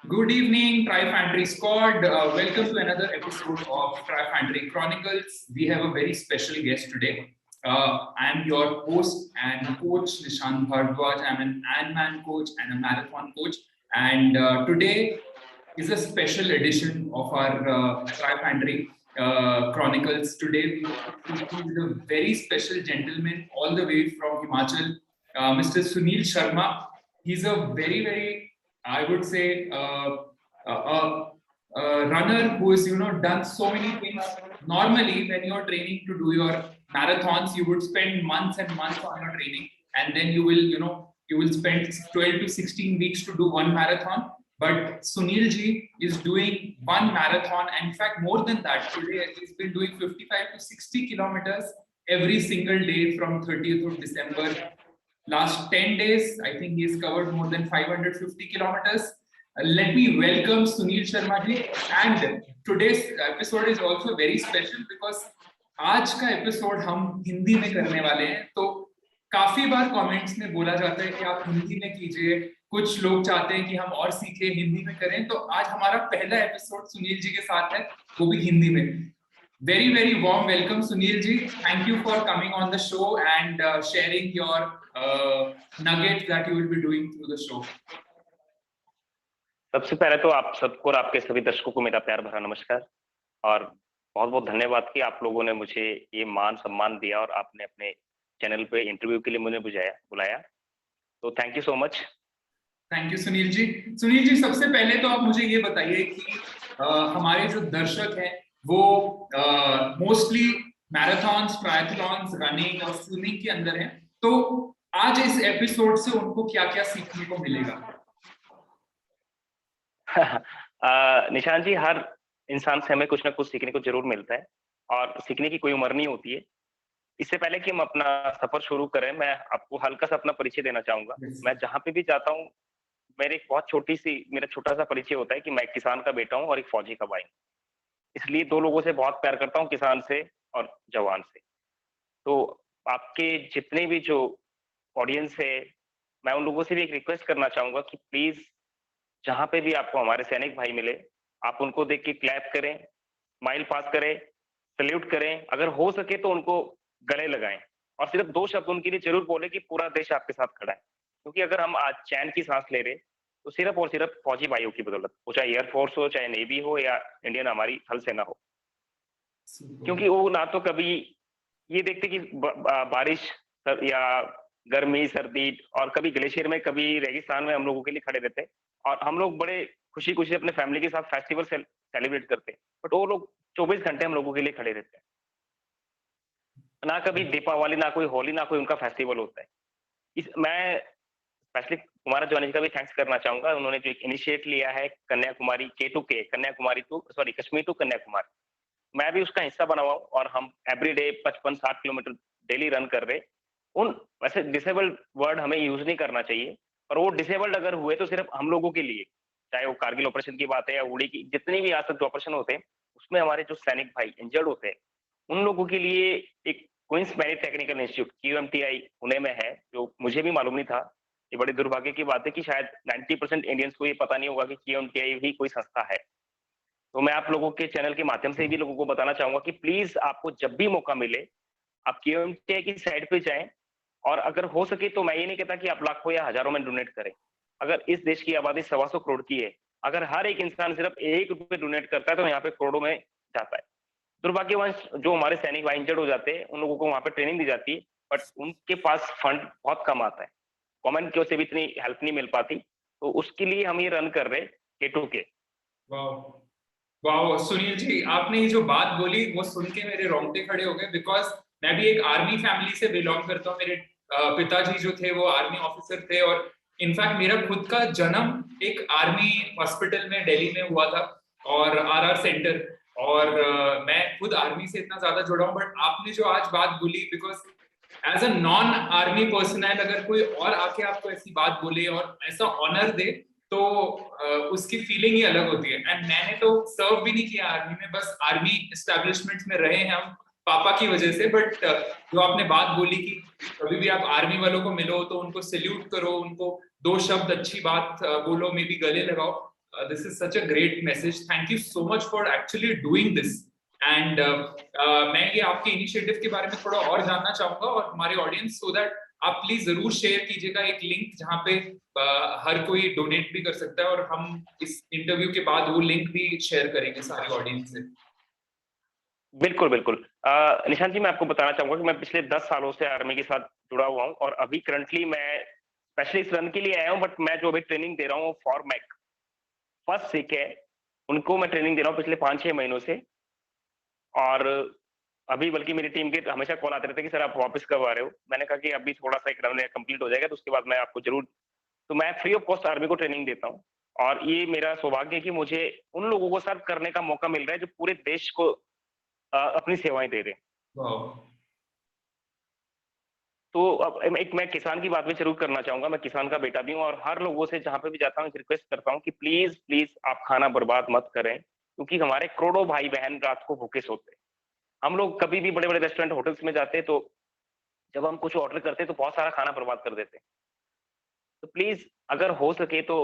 Good evening, Trifantry Squad. Welcome to another episode of Trifantry Chronicles. We have a very special guest today. I am your host and coach, Nishant Bhardwaj. I'm an Ironman coach and a marathon coach. And today is a special edition of our Trifantry Chronicles. Today we are speaking with a very special gentleman all the way from Himachal, Mr. Sunil Sharma. He's a very, I would say, a runner who has done so many things. Normally, when you're training to do your marathons, you would spend months and months on your training, and then you will spend 12 to 16 weeks to do one marathon. But Sunil ji is doing one marathon, and in fact, more than that. Today, he's been doing 55 to 60 kilometers every single day from 30th of December. Last 10 days, I think he's covered more than 550 kilometers. Let me welcome Sunil Sharma ji. And today's episode is also very special because आज का episode हम हिंदी में करने वाले हैं. तो काफी बार comments में बोला जाता है कि आप हिंदी में कीजिए, कुछ लोग चाहते हैं कि हम और सीखें, हिंदी में करें. तो आज हमारा पहला एपिसोड सुनील जी के साथ है, वो भी हिंदी में. Very warm welcome, Sunil ji. Thank you for coming on the show and sharing your nuggets that you will be doing through the show. सबसे पहले तो आप सबको और आपके सभी दर्शकों को मेरा प्यार भरा नमस्कार और बहुत बहुत धन्यवाद कि आप लोगों ने मुझे ये मान सम्मान दिया और आपने अपने चैनल पे इंटरव्यू के लिए मुझे बुलाया. तो thank you so much. Thank you Sunil ji. Sunil ji, सबसे पहले तो आप मुझे ये बताइए कि हमारे जो दर्शक हैं वो मोस्टली मैराथन्स, ट्रायथलॉन्स, रनिंग और स्विमिंग के अंदर हैं. तो आज इस एपिसोड से उनको क्या-क्या सीखने को मिलेगा? निशान जी, हर इंसान से हमें कुछ ना कुछ सीखने को जरूर मिलता है और सीखने की कोई उम्र नहीं होती है. इससे पहले कि हम अपना सफर शुरू करें, मैं आपको हल्का सा अपना परिचय देना चाहूंगा. मैं जहां पे भी जाता हूं, मेरा छोटा सा परिचय होता है कि मैं एक किसान का बेटा हूं और एक फौजी का भाई. इसलिए दो लोगों से बहुत प्यार करता हूं, किसान से और जवान से. तो आपके जितने भी जो ऑडियंस है, मैं उन लोगों से भी एक रिक्वेस्ट करना चाहूंगा कि प्लीज जहां पे भी आपको हमारे सैनिक भाई मिले, आप उनको देख के क्लैप करें, स्माइल पास करें, सल्यूट करें. अगर हो सके तो उनको गले लगाएं और सिर्फ 2 शब्द उनके लिए जरूर बोले कि पूरा देश आपके साथ खड़ा है. क्योंकि अगर हम आज चैन की सांस ले रहे तो सिर्फ और सिर्फ फौजी भाइयों की बदौलत, वो चाहे एयरफोर्स हो, चाहे नेवी हो या इंडियन हमारी थल सेना हो. क्योंकि वो ना तो कभी ये देखते कि बारिश या गर्मी, सर्दी और कभी ग्लेशियर में, कभी रेगिस्तान में हम लोगों के लिए खड़े रहते और हम लोग बड़े खुशी अपने फैमिली के साथ फेस्टिवल सेलिब्रेट करते हैं. बट वो लोग 24 घंटे हम लोगों के लिए खड़े रहते हैं. ना कभी दीपावली, ना कोई होली, ना कोई उनका फेस्टिवल होता है. मैं स्पेशली कुमार जवानी का भी थैंक्स करना चाहूंगा. उन्होंने जो एक इनिशिएट लिया है कन्याकुमारी कश्मीर टू कन्याकुमारी, मैं भी उसका हिस्सा बना हुआ हूं और हम एवरीडे 55-60 किलोमीटर डेली रन कर रहे. वैसे डिसेबल्ड वर्ड हमें यूज नहीं करना चाहिए, पर वो डिसेबल्ड अगर हुए तो सिर्फ हम लोगों के लिए, चाहे वो कारगिल ऑपरेशन की बात है या उड़ी की, जितनी भी आज तक जो ऑपरेशन होते हैं उसमें हमारे जो सैनिक भाई इंजर्ड होते हैं, उन लोगों के लिए एक Queen's Mary Technical Institute QMTI Pune में है, जो मुझे भी मालूम नहीं था. ये बड़ी दुर्भाग्य की बात है कि शायद 90% इंडियंस को ये पता नहीं होगा कि QMTI भी कोई संस्था है. तो मैं आप लोगों के चैनल के माध्यम से भी लोगों को बताना चाहूंगा कि प्लीज आपको जब भी मौका मिले आप QMTI की साइट पे जाएं और अगर हो सके तो मैं ये नहीं कहता कि आप लाखों या हजारों में डोनेट करें. अगर इस देश की आबादी 125 करोड़ की है, अगर हर एक इंसान सिर्फ ₹1 डोनेट करता है तो यहाँ पे करोड़ों में जाता है. दुर्भाग्यवश जो हमारे सैनिक भाई इंजर्ड हो जाते हैं, उन लोगों को वहां पे ट्रेनिंग दी जाती है, बट उनके पास फंड बहुत कम आता है, गवर्नमेंट की ओर से भी इतनी हेल्प नहीं मिल पाती. तो उसके लिए हम ये रन कर रहे K2K. वाह सुनील जी, आपने ये जो बात बोली वो सुन के मेरे रोंगटे खड़े हो गए. बिकॉज मैं भी एक आर्मी फैमिली से बिलोंग करता हूँ. मेरे पिताजी जो थे वो आर्मी ऑफिसर थे और इनफैक्ट मेरा खुद का जन्म एक आर्मी हॉस्पिटल में दिल्ली में हुआ था और RR सेंटर. और मैं खुद आर्मी से इतना ज्यादा जुड़ा हूँ. बट आपने जो आज बात बोली, because as a non army personnel अगर कोई और आके आपको ऐसी बात बोले और ऐसा ऑनर दे तो उसकी फीलिंग ही अलग होती है. एंड मैंने तो सर्व भी नहीं किया आर्मी में, बस आर्मी एस्टेब्लिशमेंट्स में रहे हैं हम पापा की वजह से. बट जो आपने बात बोली कि कभी भी आप आर्मी वालों को मिलो तो उनको सैल्यूट करो, उनको 2 शब्द अच्छी बात बोलो, मे बी गले लगाओ. this is such a great message. Thank you so much for actually doing this. And मैं ये आपके इनिशिएटिव के बारे में थोड़ा और जानना चाहूंगा और हमारे ऑडियंस, सो दैट आप प्लीज जरूर शेयर कीजिएगा एक लिंक जहाँ पे हर कोई डोनेट भी कर सकता है, और हम इस इंटरव्यू के बाद वो लिंक भी शेयर करेंगे सारी ऑडियंस से। बिल्कुल बिल्कुल। निशांत जी, मैं आपको बताना चाहूंगा कि मैं पिछले 10 सालों से आर्मी के साथ जुड़ा हुआ हूँ, और अभी करंटली मैं स्पेशली इस रन के लिए आया हूँ, बट मैं जो अभी ट्रेनिंग दे रहा हूँ फॉरमैक फर्स्ट सिख है, उनको मैं ट्रेनिंग दे रहा हूँ पिछले 5-6 महीनों से। और अभी बल्कि मेरी टीम के हमेशा कॉल आते रहते हैं कि सर आप वापस कब आ रहे हो। मैंने कहा कि अभी थोड़ा सा एक रन कंप्लीट हो जाएगा तो उसके बाद मैं आपको जरूर, तो मैं फ्री ऑफ कॉस्ट आर्मी को ट्रेनिंग देता हूँ। और ये मेरा सौभाग्य है कि मुझे उन लोगों को सर्व करने का मौका मिल रहा है जो पूरे देश को अपनी सेवाएं दे रहे हैं। वाह। तो अब मैं किसान की बात भी जरूर करना चाहूंगा। मैं किसान का बेटा भी हूँ, और हर लोगों से जहां पे भी जाता हूँ रिक्वेस्ट करता हूँ कि प्लीज प्लीज आप खाना बर्बाद मत करें, क्योंकि हमारे करोड़ों भाई बहन रात को भूखे सोते हैं। हम लोग कभी भी बड़े बड़े रेस्टोरेंट होटल्स में जाते हैं तो जब हम कुछ ऑर्डर करते हैं तो बहुत सारा खाना बर्बाद कर देते हैं। तो प्लीज अगर हो सके तो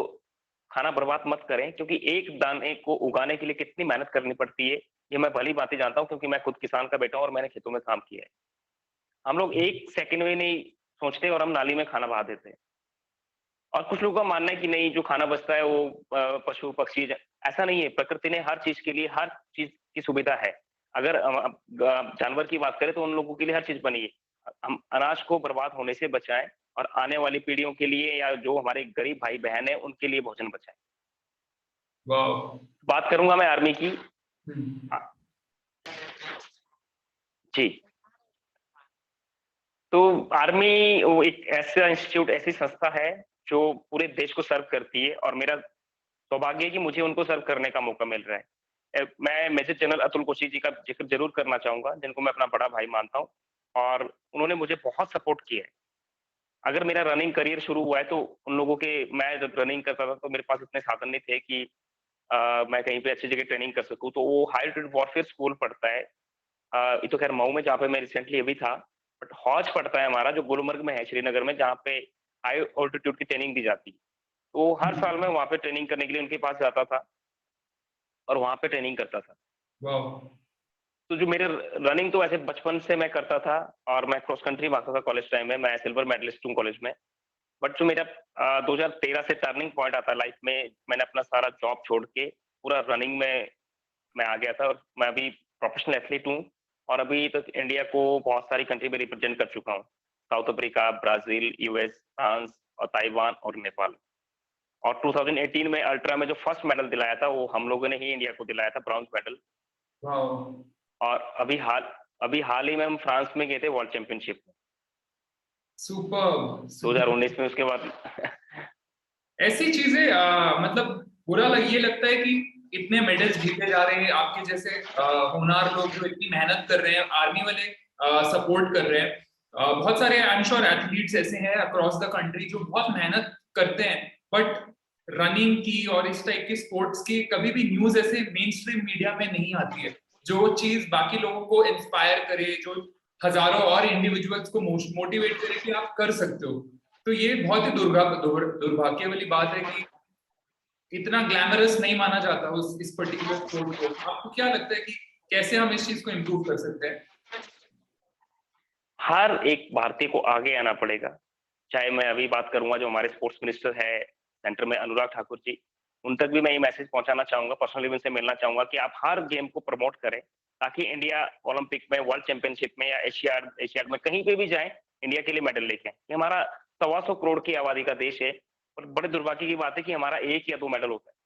खाना बर्बाद मत करें, क्योंकि एक दाने को उगाने के लिए कितनी मेहनत करनी पड़ती है ये मैं भली बात जानता हूँ, क्योंकि मैं खुद किसान का बेटा हूँ और मैंने खेतों में काम किया है। हम लोग एक सेकंड में नहीं सोचते और हम नाली में खाना बहा देते हैं। और कुछ लोगों का मानना है कि नहीं, जो खाना बचता है वो पशु पक्षी, ऐसा नहीं है। प्रकृति ने हर चीज के लिए हर चीज की सुविधा है। अगर जानवर की बात करें तो उन लोगों के लिए हर चीज बनी है। हम अनाज को बर्बाद होने से बचाएं और आने वाली पीढ़ियों के लिए या जो हमारे गरीब भाई बहन है उनके लिए भोजन बचाएं। वाह। बात करूंगा मैं आर्मी की। जी, तो आर्मी वो एक ऐसा इंस्टीट्यूट, ऐसी संस्था है जो पूरे देश को सर्व करती है, और मेरा सौभाग्य है कि मुझे उनको सर्व करने का मौका मिल रहा है। मैं मेजर जनरल अतुल कोशी जी का जिक्र जरूर करना चाहूंगा, जिनको मैं अपना बड़ा भाई मानता हूँ, और उन्होंने मुझे बहुत सपोर्ट किया है। अगर मेरा रनिंग करियर शुरू हुआ है तो उन लोगों के, मैं जब रनिंग करता था तो मेरे पास इतने साधन नहीं थे कि मैं कहीं पे अच्छी जगह ट्रेनिंग कर सकूं। तो वो हाई एल्टीट्यूड वॉरफेयर स्कूल पड़ता है, ये तो खैर मऊ में जहाँ पे मैं रिसेंटली अभी था, बट हौज पड़ता है हमारा जो गुलमर्ग में है श्रीनगर में, जहाँ पे हाई ऑल्टीट्यूड की ट्रेनिंग दी जाती है। तो हर साल मैं वहाँ पे ट्रेनिंग करने के लिए उनके पास जाता था और वहाँ पे ट्रेनिंग करता था। वाह। तो जो मेरे रनिंग तो ऐसे बचपन से मैं करता था, और मैं क्रॉस कंट्री भागता था कॉलेज टाइम में, मैं सिल्वर मेडलिस्ट हूँ कॉलेज में। बट जो मेरा 2013 से टर्निंग पॉइंट आता लाइफ में, मैंने अपना सारा जॉब छोड़ के पूरा रनिंग में मैं आ गया था, और मैं अभी प्रोफेशनल एथलीट हूँ, और अभी तक इंडिया को बहुत सारी कंट्री में रिप्रेजेंट कर चुका हूँ। South Africa, Brazil, US, France और ताइवान और नेपाल। और 2018 में अल्ट्रा में जो फर्स्ट मेडल दिलाया था वो हम लोगों ने ही इंडिया को दिलाया था, ब्रॉन्ज मेडल। और अभी हाल ही में हम फ्रांस में गए थे वर्ल्ड चैंपियनशिप में, सुपर। 2019 में। उसके बाद ऐसी चीजें मतलब बुरा ये लगता है कि इतने मेडल्स जीते जा रहे हैं, आपके जैसे होनहार लोग जो इतनी मेहनत कर रहे हैं, आर्मी वाले सपोर्ट कर रहे हैं। बहुत सारे आई एम श्योर एथलीट्स ऐसे हैं अक्रॉस द कंट्री जो बहुत मेहनत करते हैं, बट रनिंग की और इस टाइप के स्पोर्ट्स की कभी भी न्यूज ऐसे मेन स्ट्रीम मीडिया में नहीं आती है, जो चीज बाकी लोगों को इंस्पायर करे, जो हजारों और इंडिविजुअल्स को मोटिवेट करे कि आप कर सकते हो। तो ये बहुत ही दुर्भाग्य वाली बात है कि इतना ग्लैमरस नहीं माना जाता उस इस पर्टिकुलर स्पोर्ट को। आपको क्या लगता है कि कैसे हम इस चीज को इम्प्रूव कर सकते हैं? हर एक भारतीय को आगे आना पड़ेगा। चाहे मैं अभी बात करूंगा जो हमारे स्पोर्ट्स मिनिस्टर है सेंटर में, अनुराग ठाकुर जी, उन तक भी मैं ये मैसेज पहुंचाना चाहूंगा, पर्सनली उनसे मिलना चाहूंगा कि आप हर गेम को प्रमोट करें, ताकि इंडिया ओलंपिक में, वर्ल्ड चैंपियनशिप में या एशियाड में कहीं पे भी जाए, इंडिया के लिए मेडल लेके आए। ये हमारा 125 करोड़ की आबादी का देश है, और बड़े दुर्भाग्य की बात है कि हमारा 1 या 2 मेडल होता है।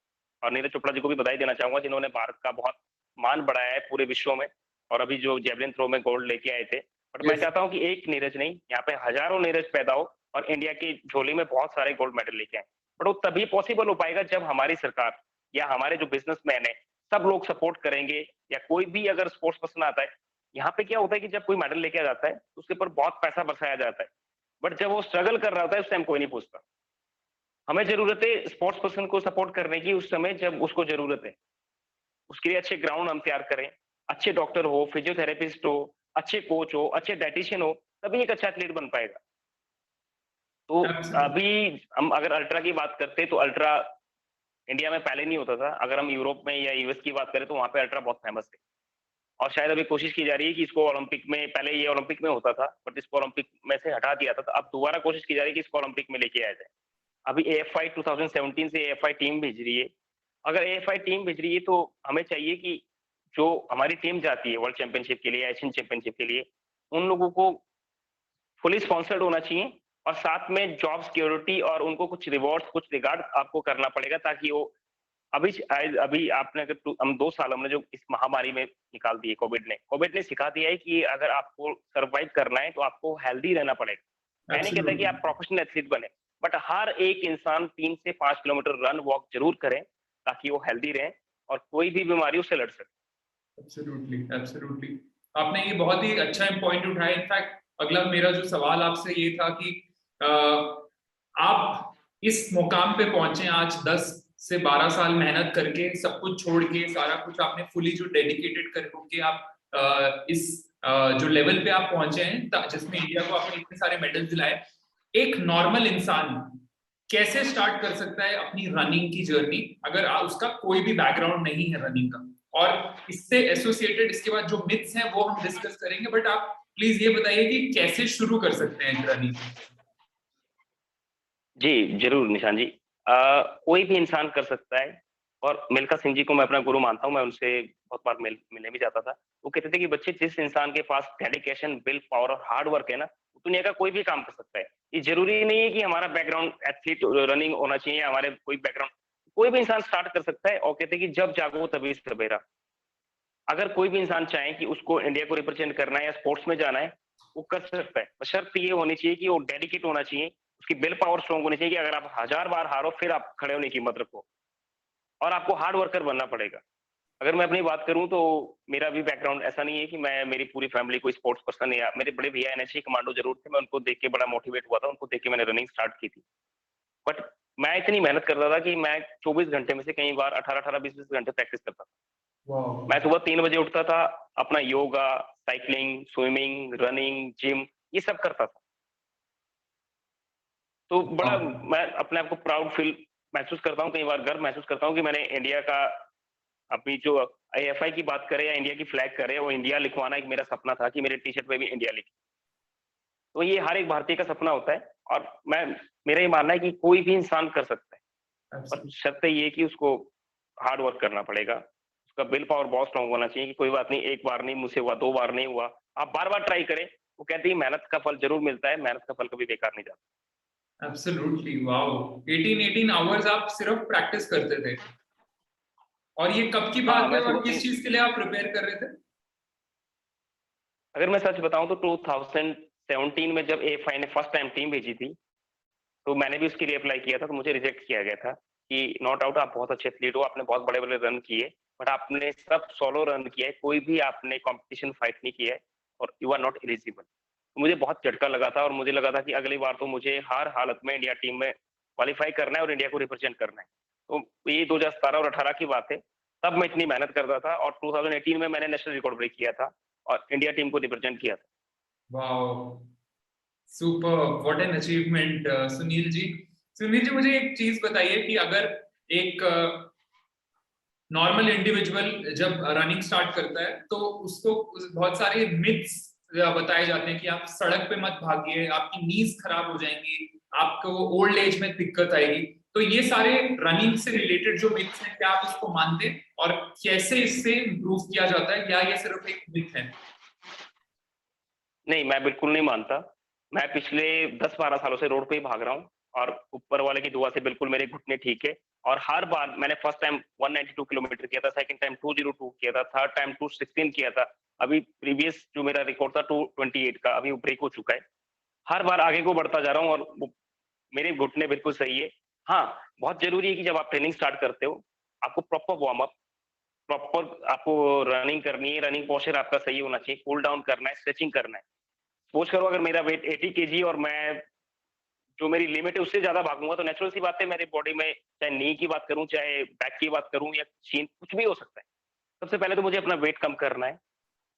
और नीरज चोपड़ा जी को भी बधाई देना चाहूंगा, जिन्होंने भारत का बहुत मान बढ़ाया है पूरे विश्व में, और अभी जो जेवलिन थ्रो में गोल्ड लेके आए थे। बट मैं चाहता हूँ कि एक नीरज नहीं, यहाँ पे हजारों नीरज पैदा हो और इंडिया की झोली में बहुत सारे गोल्ड मेडल लेके आए। बट वो तभी पॉसिबल हो पाएगा जब हमारी सरकार या हमारे जो बिजनेसमैन है सब लोग सपोर्ट करेंगे, या कोई भी अगर स्पोर्ट्स पर्सन आता है। यहाँ पे क्या होता है कि जब कोई मेडल लेके आ जाता है तो उसके ऊपर बहुत पैसा बरसाया जाता है, बट जब वो स्ट्रगल कर रहा होता है उस टाइम कोई नहीं पूछता। हमें जरूरत है स्पोर्ट्स पर्सन को सपोर्ट करने की उस समय जब उसको जरूरत है। उसके लिए अच्छे ग्राउंड हम तैयार करें, अच्छे डॉक्टर हो, फिजियोथेरेपिस्ट हो, अच्छे कोच हो, अच्छे डाइटिशियन हो, तभी एक अच्छा एथलीट बन पाएगा। तो Absolutely. अभी हम अगर अल्ट्रा की बात करते हैं तो अल्ट्रा इंडिया में पहले नहीं होता था। अगर हम यूरोप में या यूएस की बात करें तो वहाँ पे अल्ट्रा बहुत फेमस है। और शायद अभी कोशिश की जा रही है कि इसको ओलंपिक में, पहले ये ओलंपिक में होता था, बट इसको ओलंपिक में से हटा दिया था, तो अब दोबारा कोशिश की जा रही है कि इसको ओलंपिक में लेके आया जाए। अभी एएफआई 2017 से एएफआई टीम भेज रही है। अगर एएफआई टीम भेज रही है तो हमें चाहिए कि जो हमारी टीम जाती है वर्ल्ड चैंपियनशिप के लिए, एशियन चैंपियनशिप के लिए, उन लोगों को फुली स्पॉन्सर्ड होना चाहिए और साथ में जॉब सिक्योरिटी और उनको कुछ रिवॉर्ड्स, कुछ रिगार्ड आपको करना पड़ेगा ताकि वो अभी आपने अगर हम 2 साल हमने जो इस महामारी में निकाल दिए कोविड ने सिखा दिया है कि अगर आपको सर्वाइव करना है तो आपको हेल्दी रहना पड़ेगा। मैं नहीं कहता कि एब्सोल्युटली, आप प्रोफेशनल एथलीट बने, बट हर एक इंसान 3 से 5 किलोमीटर रन वॉक जरूर करे ताकि वो हेल्दी रहे और कोई भी बीमारी उससे लड़ सके। Absolutely, absolutely. आपने ये बहुत ही अच्छा पॉइंट उठाया। इनफैक्ट अगला मेरा जो सवाल आपसे ये था कि अ, आप इस मुकाम पे पहुंचे आज 10 से 12 साल मेहनत करके, सब कुछ छोड़ के, सारा कुछ आपने फुली जो डेडिकेटेड कर होके आप इस जो लेवल पे आप पहुंचे हैं जिसमें इंडिया को आपने इतने सारे मेडल दिलाए। एक नॉर्मल इंसान कैसे स्टार्ट कर सकता है अपनी रनिंग की जर्नी अगर उसका कोई भी बैकग्राउंड नहीं है रनिंग का? और इससे एसोसिएटेड इसके बाद जो मिथ्स हैं वो हम डिस्कस करेंगे, बट आप प्लीज ये बताइए कि कैसे शुरू कर सकते हैं रनिंग? जी, ज़रूर निशान जी। कोई भी इंसान कर सकता है और मिल्खा सिंह जी को मैं अपना गुरु मानता हूँ, मैं उनसे बहुत बार मिलने भी जाता था। वो कहते थे कि बच्चे जिस इंसान के पास डेडिकेशन, विल पावर और हार्ड वर्क है ना, वो दुनिया का कोई भी काम कर सकता है। ये ज़रूरी नहीं है कि हमारा बैकग्राउंड एथलीट रनिंग होना चाहिए, हमारे कोई बैकग्राउंड, कोई भी इंसान स्टार्ट कर सकता है और कहते हैं कि जब जागो तभी सवेरा। अगर कोई भी इंसान चाहे कि उसको इंडिया को रिप्रेजेंट करना है या स्पोर्ट्स में जाना है, वो कर सकता है। बशर्ते ये होनी चाहिए कि वो डेडिकेट होना चाहिए, उसकी विल पावर स्ट्रांग होनी चाहिए कि अगर आप 1000 बार हारो, फिर आप खड़े होने की हिम्मत रखो और आपको हार्ड वर्कर बनना पड़ेगा। अगर मैं अपनी बात करूँ तो मेरा भी बैकग्राउंड ऐसा नहीं है कि मेरी पूरी फैमिली कोई स्पोर्ट्स पर्सन है, या मेरे बड़े भैया एनएसजी कमांडो ज़रूर थे, मैं उनको देख के बड़ा मोटिवेट हुआ था, उनको देख के मैंने रनिंग स्टार्ट की थी। बट मैं इतनी मेहनत करता था कि मैं 24 घंटे में से कई बार 18-18, 20-20 घंटे प्रैक्टिस करता था। वाह, मैं सुबह 3 बजे उठता था, अपना yoga, cycling, swimming, running, gym ये सब करता था। तो बड़ा वाह, मैं अपने आप को प्राउड फील महसूस करता हूँ, कई बार गर्व महसूस करता हूँ कि मैंने इंडिया का, अभी जो आईएफआई की बात करें या इंडिया की फ्लैग करें, वो इंडिया लिखवाना एक मेरा सपना था कि मेरे टी-शर्ट पे भी इंडिया लिखे। तो ये हर एक भारतीय का सपना होता है और मेरा ये मानना है कि कोई भी इंसान कर सकता है, पर एब्सोल्युटली। शर्त ये है कि उसको हार्ड वर्क करना पड़ेगा। उसका विल पावर बहुत स्ट्रांग होना चाहिए कि कोई बात नहीं, 1 बार नहीं मुझसे हुआ, 2 बार नहीं हुआ, आप बार-बार ट्राई करें। वो कहते हैं मेहनत का फल ज़रूर मिलता है, मेहनत का फल कभी बेकार नहीं जाता। Absolutely, wow! 18 आवर्स आप सिर्फ प्रैक्टिस करते थे। और ये कब की हाँ, बात है मैं और सुबह किस 3, चीज के लिए आप प्रिपेयर कर रहे थे? अगर मैं सच बताऊँ तो 2017 में जब एएफआई ने फर्स्ट टाइम टीम भेजी थी, तो मैंने भी उसके लिए अप्लाई किया था, तो मुझे रिजेक्ट किया गया था कि नो डाउट आप बहुत अच्छे एथलीट हो, आपने बहुत बड़े-बड़े रन किए, बट आपने सब सोलो रन किया है, कोई भी आपने कॉम्पिटिशन फाइट नहीं किया है और यू आर नॉट एलिजिबल। मुझे बहुत झटका लगा था और मुझे लगा था कि अगली बार तो मुझे हर हालत में इंडिया टीम में क्वालीफाई करना है और इंडिया को रिप्रेजेंट करना है। तो ये 2017 और 18 की बात है, तब मैं इतनी मेहनत करता था और 2018 में मैंने नेशनल रिकॉर्ड ब्रेक किया था और इंडिया टीम को रिप्रेजेंट किया था। Wow, super, what an achievement Sunil ji. Sunil ji, मुझे एक चीज बताइए कि अगर एक नॉर्मल इंडिविजुअल जब रनिंग स्टार्ट करता है तो उसको बहुत सारे मिथ्स बताए जाते हैं कि आप सड़क पे मत भागिए, आपकी नीज खराब हो जाएंगी, आपको ओल्ड एज में दिक्कत आएगी। तो ये सारे रनिंग से रिलेटेड जो मिथ्स हैं, क्या आप इसको मानते हैं और कैसे इससे इम्प्रूव किया जाता है, या ये सिर्फ एक मिथ है? नहीं, मैं बिल्कुल नहीं मानता। मैं पिछले 10-12 सालों से रोड पे ही भाग रहा हूँ और ऊपर वाले की दुआ से बिल्कुल मेरे घुटने ठीक है और हर बार मैंने फर्स्ट टाइम 192 किलोमीटर किया था, सेकंड टाइम 202 किया था, थर्ड टाइम 216 किया था। अभी प्रीवियस जो मेरा रिकॉर्ड था 228 का, अभी वो ब्रेक हो चुका है। हर बार आगे को बढ़ता जा रहा हूँ और वो मेरे घुटने बिल्कुल सही है। हाँ, बहुत ज़रूरी है कि जब आप ट्रेनिंग स्टार्ट करते हो, आपको प्रॉपर वार्म अप, प्रॉपर आपको रनिंग करनी है, रनिंग पोस्चर आपका सही होना चाहिए, कूल डाउन करना है, स्ट्रेचिंग करना है। सपोज़ करो अगर मेरा वेट 80 केजी और मैं जो मेरी लिमिट है उससे ज़्यादा भागूँगा तो नेचुरल सी बात है मेरी बॉडी में, चाहे नी की बात करूँ, चाहे बैक की बात करूँ या शीन, कुछ भी हो सकता है। सबसे पहले तो मुझे अपना वेट कम करना है,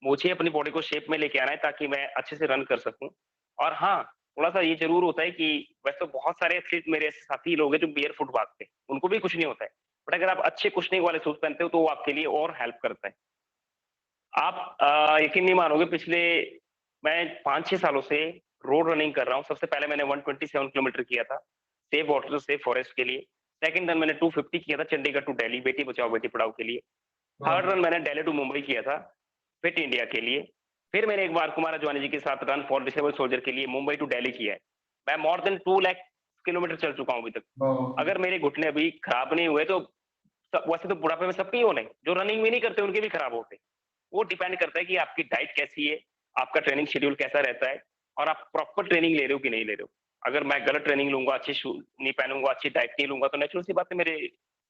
मुझे अपनी बॉडी को शेप में लेके आना है ताकि मैं अच्छे से रन कर सकूँ। और हाँ, थोड़ा-सा ये ज़रूर होता है कि वैसे तो बहुत सारे एथलीट मेरे ऐसे साथी लोग हैं जो बेयरफुट भागते हैं, उनको भी कुछ नहीं होता है। बट अगर आप अच्छे कुशनिंग वाले शूज पहनते हो तो वो आपके लिए और हेल्प करता है। आप यकीन नहीं मानोगे, पिछले मैं 5-6 सालों से रोड रनिंग कर रहा हूँ। सबसे पहले मैंने 127 किलोमीटर किया था, सेफ वाटर सेफ फॉरेस्ट के लिए। सेकंड रन मैंने 250 किया था चंडीगढ़ टू दिल्ली, बेटी बचाओ बेटी पढ़ाओ के लिए। थर्ड रन मैंने दिल्ली टू मुंबई किया था, फिट इंडिया के लिए। फिर मैंने एक बार कुमार अजवानी जी के साथ रन फॉर डिसेबल सोल्जर के लिए मुंबई टू दिल्ली किया है। मैं मोर देन 2 लाख किलोमीटर चल चुका हूँ अभी तक। अगर मेरे घुटने अभी खराब नहीं हुए तो वैसे तो बुढ़ापे में सबके ही होने, जो रनिंग भी नहीं करते उनके भी खराब होते। वो डिपेंड करता है कि आपकी डाइट कैसी है, आपका ट्रेनिंग शेड्यूल कैसा रहता है और आप प्रॉपर ट्रेनिंग ले रहे हो कि नहीं ले रहे हो। अगर मैं गलत ट्रेनिंग लूंगा, अच्छे शूज नहीं पहनूंगा, अच्छी डाइट नहीं लूंगा, तो नेचुरल सी बात है मेरे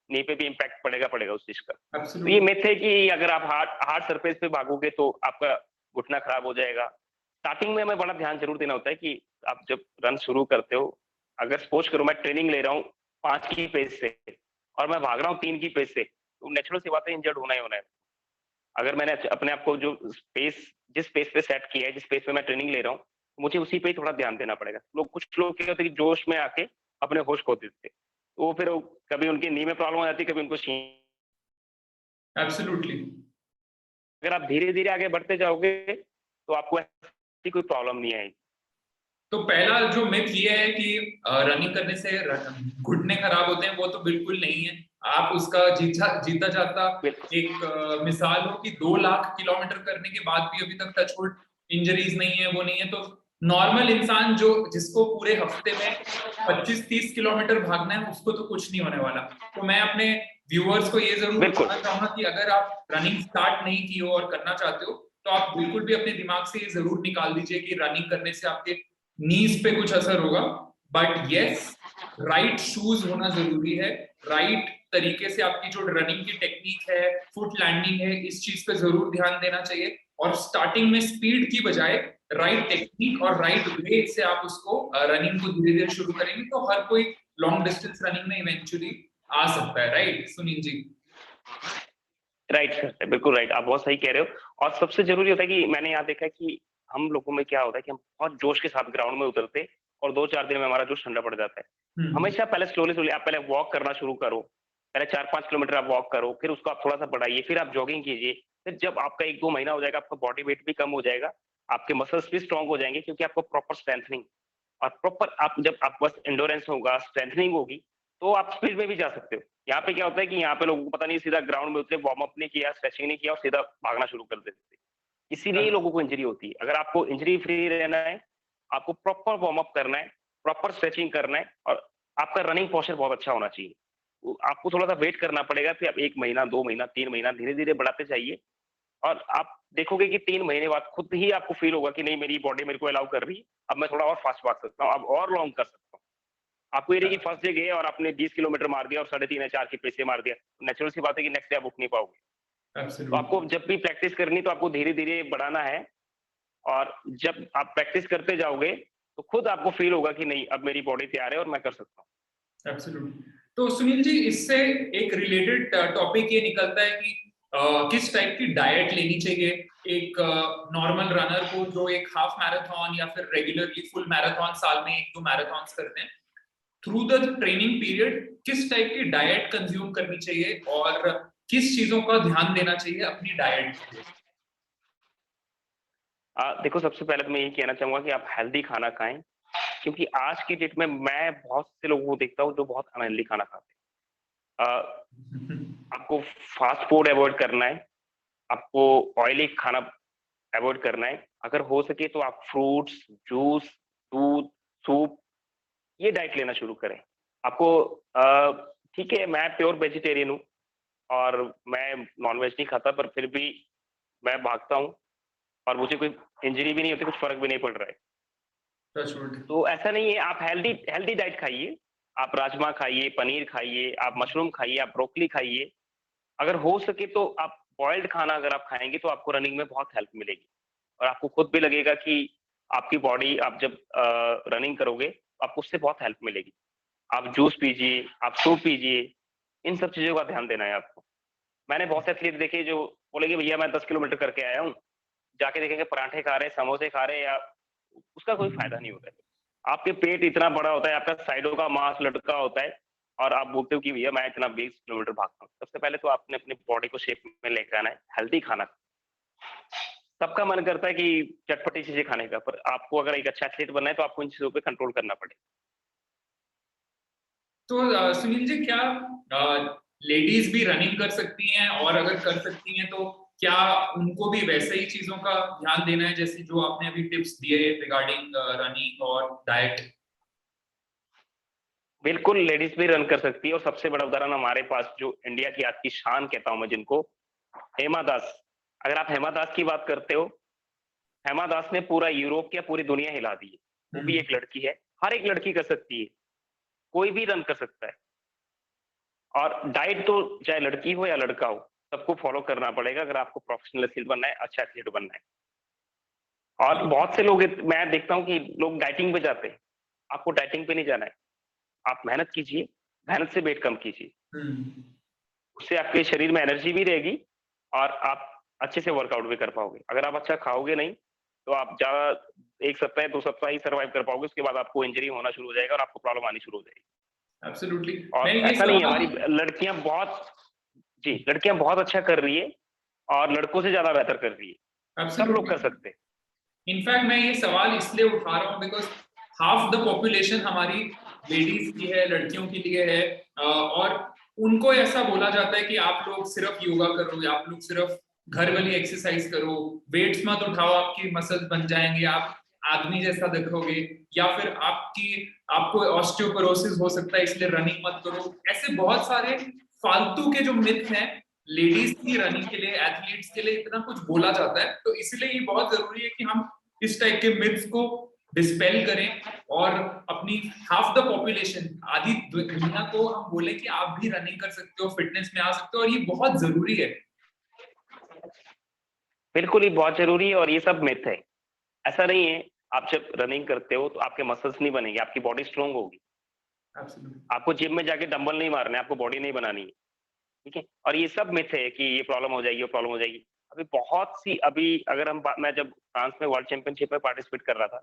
नी पे भी इम्पैक्ट पड़ेगा उस चीज का। तो ये मिथ है कि अगर आप हार्ड हार्ड सरफेस पे भागोगे तो आपका घुटना खराब हो जाएगा। स्टार्टिंग में हमें बड़ा ध्यान जरूर देना होता है कि आप जब रन शुरू करते हो, अगर सपोज करो मैं ट्रेनिंग ले रहा हूँ 5 की पेस से और मैं भाग रहा हूँ 3 की पेस से, तो नेचुरल सी बात है इंजर्ड होना ही होना है। अगर मैंने अपने आप को जो स्पेस जिस स्पेस पे सेट किया है, जिस स्पेस पे मैं ट्रेनिंग ले रहा हूँ, मुझे उसी पे ही थोड़ा ध्यान देना पड़ेगा। कुछ लोग क्या होते हैं कि जोश में आके अपने होश खो देते हैं। तो फिर कभी उनकी नी में प्रॉब्लम हो जाती है, कभी उनको एब्सोल्युटली। अगर आप धीरे-धीरे आगे बढ़ते जाओगे, तो आपको ऐसी कोई प्रॉब्लम नहीं आएगी। तो पहला जो मिथ ये है कि रनिंग करने से घुटने खराब होते हैं, वो तो बिल्कुल नहीं है। आप उसका जीता जाता एक मिसाल हो कि 2 लाख किलोमीटर करने के बाद भी अभी तक टचवुड इंजरीज नहीं है, वो नहीं है। तो नॉर्मल इंसान जो जिसको पूरे हफ्ते में 25-30 किलोमीटर भागना है, उसको तो कुछ नहीं होने वाला। तो मैं अपने व्यूअर्स को ये जरूर बताना चाहूंगा कि अगर आप रनिंग स्टार्ट नहीं की हो और करना चाहते हो, तो आप बिल्कुल भी अपने दिमाग से ये जरूर निकाल दीजिए कि रनिंग करने से आपके नीज पे कुछ असर होगा। बट यस, राइट शूज होना जरूरी है। राइट तरीके से आपकी जो रनिंग की टेक्निक है, फुट लैंडिंग है, इस चीज पे जरूर ध्यान देना चाहिए। और स्टार्टिंग में स्पीड की बजाय राइट टेक्निक और राइट वे से आप उसको रनिंग को धीरे धीरे शुरू करेंगे, तो हर कोई लॉन्ग डिस्टेंस रनिंग में इवेंचुअली आ सकता है। Right Sunil ji? Right sir, बिल्कुल राइट, आप बहुत सही कह रहे हो। और सबसे जरूरी होता है कि मैंने यहाँ देखा है कि हम लोगों में क्या होता है कि हम बहुत जोश के साथ ग्राउंड में उतरते और 2-4 दिन में हमारा जोश ठंडा पड़ जाता है। हमेशा पहले स्लोली स्लोली आप पहले वॉक करना शुरू करो, पहले 4-5 किलोमीटर आप वॉक करो, फिर उसको आप थोड़ा सा बढ़ाइए, फिर आप जॉगिंग कीजिए। फिर जब आपका 1-2 महीना हो जाएगा, आपका बॉडी वेट भी कम हो जाएगा, आपके मसल्स भी स्ट्रॉन्ग हो जाएंगे, क्योंकि आपको प्रॉपर स्ट्रेंथनिंग और प्रॉपर आप जब आप बस एंडोरेंस होगा, स्ट्रेंथनिंग होगी, तो आप स्पीड में भी जा सकते हो। यहाँ पे क्या होता है कि यहाँ पे लोगों को पता नहीं, सीधा ग्राउंड में उतरे, वार्म अप नहीं किया, स्ट्रेचिंग नहीं किया और सीधा भागना शुरू कर देते थे। इसीलिए लोगों को इंजरी होती है। अगर आपको इंजरी फ्री रहना है, आपको प्रॉपर वार्म अप करना है, प्रॉपर स्ट्रेचिंग करना है और आपका रनिंग पोस्चर बहुत अच्छा होना चाहिए। आपको थोड़ा सा वेट करना पड़ेगा, फिर आप 1 महीना, 2 महीना, 3 महीना धीरे-धीरे बढ़ाते जाइए और आप देखोगे कि 3 महीने बाद खुद ही आपको फील होगा कि नहीं, मेरी बॉडी मेरे को अलाउ कर रही है, अब मैं थोड़ा और फास्ट भाग सकता हूँ, अब और लॉन्ग कर सकता हूँ। आपको ये नहीं कि फर्स्ट डे गए और आपने 20 किलोमीटर मार दिया और 3.5 या 4 के पेस से मार दिया, नेचुरल सी बात है कि नेक्स्ट डे आप उठ नहीं पाओगे। तो आपको जब भी प्रैक्टिस करनी, तो आपको धीरे-धीरे बढ़ाना है और जब आप प्रैक्टिस करते जाओगे, तो खुद आपको फील होगा कि नहीं, अब मेरी बॉडी तैयार है और मैं कर सकता हूँ। एब्सोल्युटली। तो सुनील जी, इससे एक रिलेटेड टॉपिक ये निकलता है कि किस टाइप की डाइट लेनी चाहिए एक नॉर्मल रनर को, जो एक हाफ मैराथन या फिर रेगुलरली फुल मैराथन, साल में 1-2 मैराथन्स करते हैं। थ्रू द ट्रेनिंग पीरियड किस टाइप की डाइट कंज्यूम करनी चाहिए और किस चीजों का ध्यान देना चाहिए अपनी डाइट पे? देखो, सबसे पहले तो मैं यही कहना चाहूंगा कि आप हेल्दी खाना खाएं, क्योंकि आज की डेट में मैं बहुत से लोगों को देखता हूँ जो बहुत अनहेल्दी खाना खाते हैं। आपको फास्ट फूड अवॉइड करना है, आपको ऑयली खाना अवॉइड करना है। अगर हो सके तो आप फ्रूट्स, जूस, दूध, सूप, ये डाइट लेना शुरू करें। आपको ठीक है, मैं प्योर वेजिटेरियन हूँ और मैं नॉनवेज नहीं खाता, पर फिर भी मैं भागता हूँ और मुझे कोई इंजरी भी नहीं होती, कुछ फर्क भी नहीं पड़ रहा है। तो ऐसा नहीं है, आप हेल्दी हेल्दी डाइट खाइए, आप राजमा खाइए, पनीर खाइए, आप मशरूम खाइए, आप ब्रोकली खाइए। अगर हो सके तो आप बॉइल्ड खाना अगर आप खाएंगे तो आपको रनिंग में बहुत हेल्प मिलेगी और आपको खुद भी लगेगा कि आपकी बॉडी, आप जब रनिंग करोगे तो आपको उससे बहुत हेल्प मिलेगी। आप जूस पीजिए, आप सूप पीजिए, इन सब चीजों का ध्यान देना है आपको। मैंने बहुत से एथलीट देखे जो बोलेंगे भैया मैं 10 किलोमीटर करके आया हूँ, जाके देखेंगे पराठे खा रहे, समोसे खा रहे, या उसका कोई फायदा नहीं होता है। आपके पेट इतना बड़ा होता है, आपका साइडों का मांस लटका होता है और आप बोलते हो कि भैया मैं इतना 20 किलोमीटर भागता हूँ, सबसे पहले तो आपने अपनी बॉडी को शेप में लेकर आना है, हेल्दी खाना। सबका मन करता है कि चटपटी चीजें खाने का, पर आपको अगर एक अच्छा एथलीट बनना है तो आपको इन चीजों पे कंट्रोल करना पड़ेगा। तो सुनील जी, क्या लेडीज भी रनिंग कर सकती हैं, और अगर कर सकती हैं तो क्या उनको भी वैसे ही चीजों का ध्यान देना है जैसे जो आपने अभी टिप्स दिए रिगार्डिंग रनिंग और डाइट? बिल्कुल, लेडीज भी रन कर सकती है, और सबसे बड़ा उदाहरण हमारे पास जो इंडिया की आज की शान कहता हूं मैं जिनको, हेमा दास। अगर आप हेमा दास की बात करते हो, हेमा दास ने पूरा यूरोप क्या पूरी दुनिया हिला दी है। वो भी एक लड़की है, हर एक लड़की कर सकती है, कोई भी रन कर सकता है। और डाइट तो चाहे लड़की हो या लड़का हो, सबको फॉलो करना पड़ेगा अगर आपको प्रोफेशनल एथलीट बनना है, अच्छा एथलीट बनना है। और बहुत से लोग, मैं देखता हूँ कि लोग डाइटिंग पे जाते हैं। आपको डाइटिंग पे नहीं जाना है, आप मेहनत कीजिए, मेहनत से वेट कम कीजिए, उससे आपके शरीर में एनर्जी भी रहेगी और आप अच्छे से वर्कआउट भी कर पाओगे। अगर आप अच्छा खाओगे नहीं, तो आप ज्यादा 1 सप्ताह 2 सप्ताह ही सर्वाइव कर पाओगे, उसके बाद आपको इंजरी होना शुरू हो जाएगा और आपको प्रॉब्लम आनी शुरू हो जाएगी। एब्सोल्युटली। मैं और ये ऐसा नहीं है, हमारी सवाल लड़कियां बहुत, जी, लड़कियां बहुत अच्छा कर रही है और लड़कों से ज्यादा बेहतर कर रही है, सब लोग कर एब्सोल्युटली, सकते हैं। इनफैक्ट मैं ये सवाल इसलिए उठा रहा हूँ बिकॉज हाफ द पॉपुलेशन हमारी लेडीज की है, लड़कियों के लिए है, और उनको ऐसा बोला जाता है कि आप लोग सिर्फ योगा करो, या आप लोग सिर्फ घर वाली एक्सरसाइज करो, वेट्स मत उठाओ, आपकी मसल्स बन जाएंगे, आप आदमी जैसा दिखोगे, या फिर आपको ऑस्टियोपोरोसिस हो सकता है इसलिए रनिंग मत करो। ऐसे बहुत सारे फालतू के जो मिथ हैं लेडीज की रनिंग के लिए, एथलीट्स के लिए इतना कुछ बोला जाता है, तो इसलिए ये बहुत जरूरी है कि हम इस टाइप के मिथ्स को डिस्पेल करें और अपनी हाफ द पॉपुलेशन, आधी दुनिया को हम बोले कि आप भी रनिंग कर सकते हो, फिटनेस में आ सकते हो, और ये बहुत जरूरी है। बिल्कुल, ये बहुत जरूरी है और ये सब मिथ है। ऐसा नहीं है, आप जब रनिंग करते हो तो आपके मसल्स नहीं बनेंगे, आपकी बॉडी स्ट्रांग होगी। Absolutely. आपको जिम में जाके डंबल नहीं मारने, आपको बॉडी नहीं बनानी है, ठीक है? और ये सब मिथ है कि ये प्रॉब्लम हो जाएगी, वो प्रॉब्लम हो जाएगी। अभी बहुत सी, अभी अगर मैं जब फ्रांस में वर्ल्ड चैंपियनशिप में पार्टिसिपेट कर रहा था,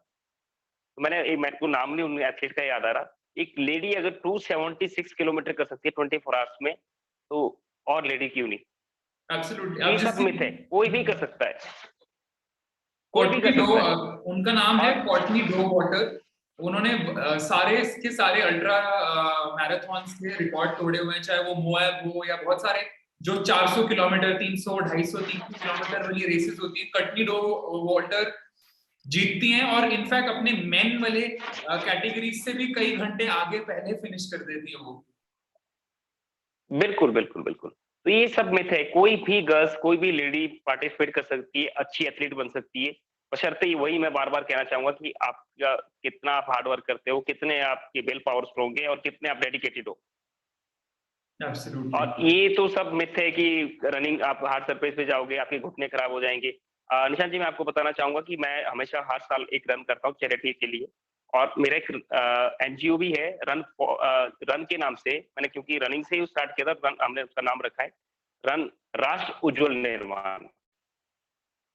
तो मेरे को नाम नहीं उन एथलीट का याद आ रहा, एक लेडी अगर 276 किलोमीटर कर सकती है 24 आवर्स में, तो और लेडी क्यों नहीं? Absolutely. ये अब सब मिथ है, कोई भी कर सकता है, कोई भी कॉटनी कर डो, सकता है। उनका नाम है और कॉटनी डो वाटर। उन्होंने सारे के सारे अल्ट्रा मैराथन के रिकॉर्ड तोड़े हुए हैं, चाहे वो मोएब हो या बहुत सारे जो 400 किलोमीटर, 300, 250, 300 किलोमीटर वाली रेसेस होती है, कटनी डो वाटर जीतती हैं, और इनफैक्ट अपने मेन वाले कैटेगरीज से भी कई घंटे आगे पहले फिनिश कर देती है वो। बिल्कुल, बिल्कुल, बिल्कुल। तो ये सब मिथ है, कोई भी गर्ल्स, कोई भी लेडी पार्टिसिपेट कर सकती है, अच्छी एथलीट बन सकती है। बशर्ते वही मैं बार-बार कहना चाहूँगा कि आपका कितना आप हार्ड वर्क करते हो, कितने आपकी विल पावर स्ट्रांग है और कितने आप डेडिकेटेड हो। और एब्सोल्युटली। ये तो सब मिथ है कि रनिंग आप हार्ड सरफेस पे जाओगे, आपके घुटने खराब हो जाएँगे। निशांत जी, मैं आपको बताना चाहूँगा कि मैं हमेशा हर साल एक रन करता हूँ चैरिटी के लिए, और मेरा एक एनजीओ भी है, रन के नाम से। मैंने क्योंकि रनिंग से ही स्टार्ट किया था, रन हमने उसका नाम रखा है, रन राष्ट्र उज्ज्वल निर्माण।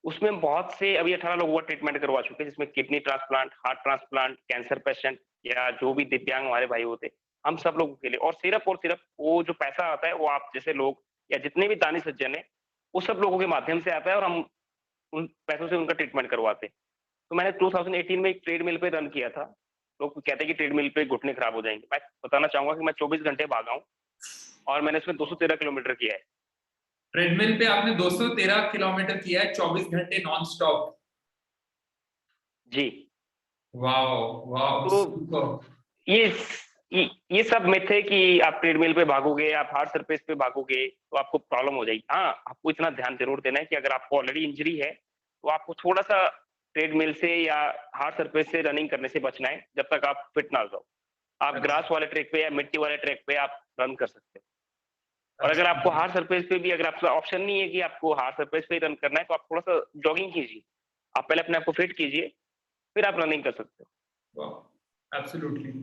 उसमें बहुत से अभी 18 लोगों का ट्रीटमेंट करवा चुके हैं, जिसमें kidney transplant, heart transplant, cancer patient या जो भी दिव्यांग हमारे भाई होते, हम सब लोगों के लिए। और सिर्फ वो जो पैसा आता है, वो आप जैसे लोग या जितने भी दानी सज्जन है, वो सब लोगों के माध्यम से आता है और हम उन पैसों से उनका ट्रीटमेंट करवाते हैं। तो मैंने 2018 में एक ट्रेडमिल पे रन किया था। लोग कहते हैं कि ट्रेडमिल पे घुटने खराब हो जाएंगे। मैं बताना चाहूंगा कि मैं 24 घंटे भागा हूँ और मैंने उसमें 213 किलोमीटर किया है। ट्रेडमिल पे आपने 213 किलोमीटर किया है 24 घंटे नॉन स्टॉप? जी। वाओ, वाओ, तो सुपर। ये ये सब मिथ है कि आप ट्रेडमिल पे भागोगे, आप हार्ड सरफेस पे भागोगे तो आपको प्रॉब्लम हो जाएगी। हाँ, आपको इतना ध्यान जरूर देना है कि अगर आपको ऑलरेडी इंजरी है, तो आपको थोड़ा सा ट्रेडमिल से या हार्ड सरफेस से रनिंग करने से बचना है, जब तक आप फिट ना हो जाओ। आप ग्रास वाले ट्रैक पे या मिट्टी वाले ट्रैक पे आप रन कर सकते हो। और अगर आपको हार्ड सरफेस पे भी, अगर आपका ऑप्शन नहीं है कि आपको हार्ड सरफेस पे ही रन करना है, तो आप थोड़ा सा जॉगिंग कीजिए। आप पहले अपने आप को फिट कीजिए, फिर आप रनिंग कर सकते हो। एब्सोल्युटली।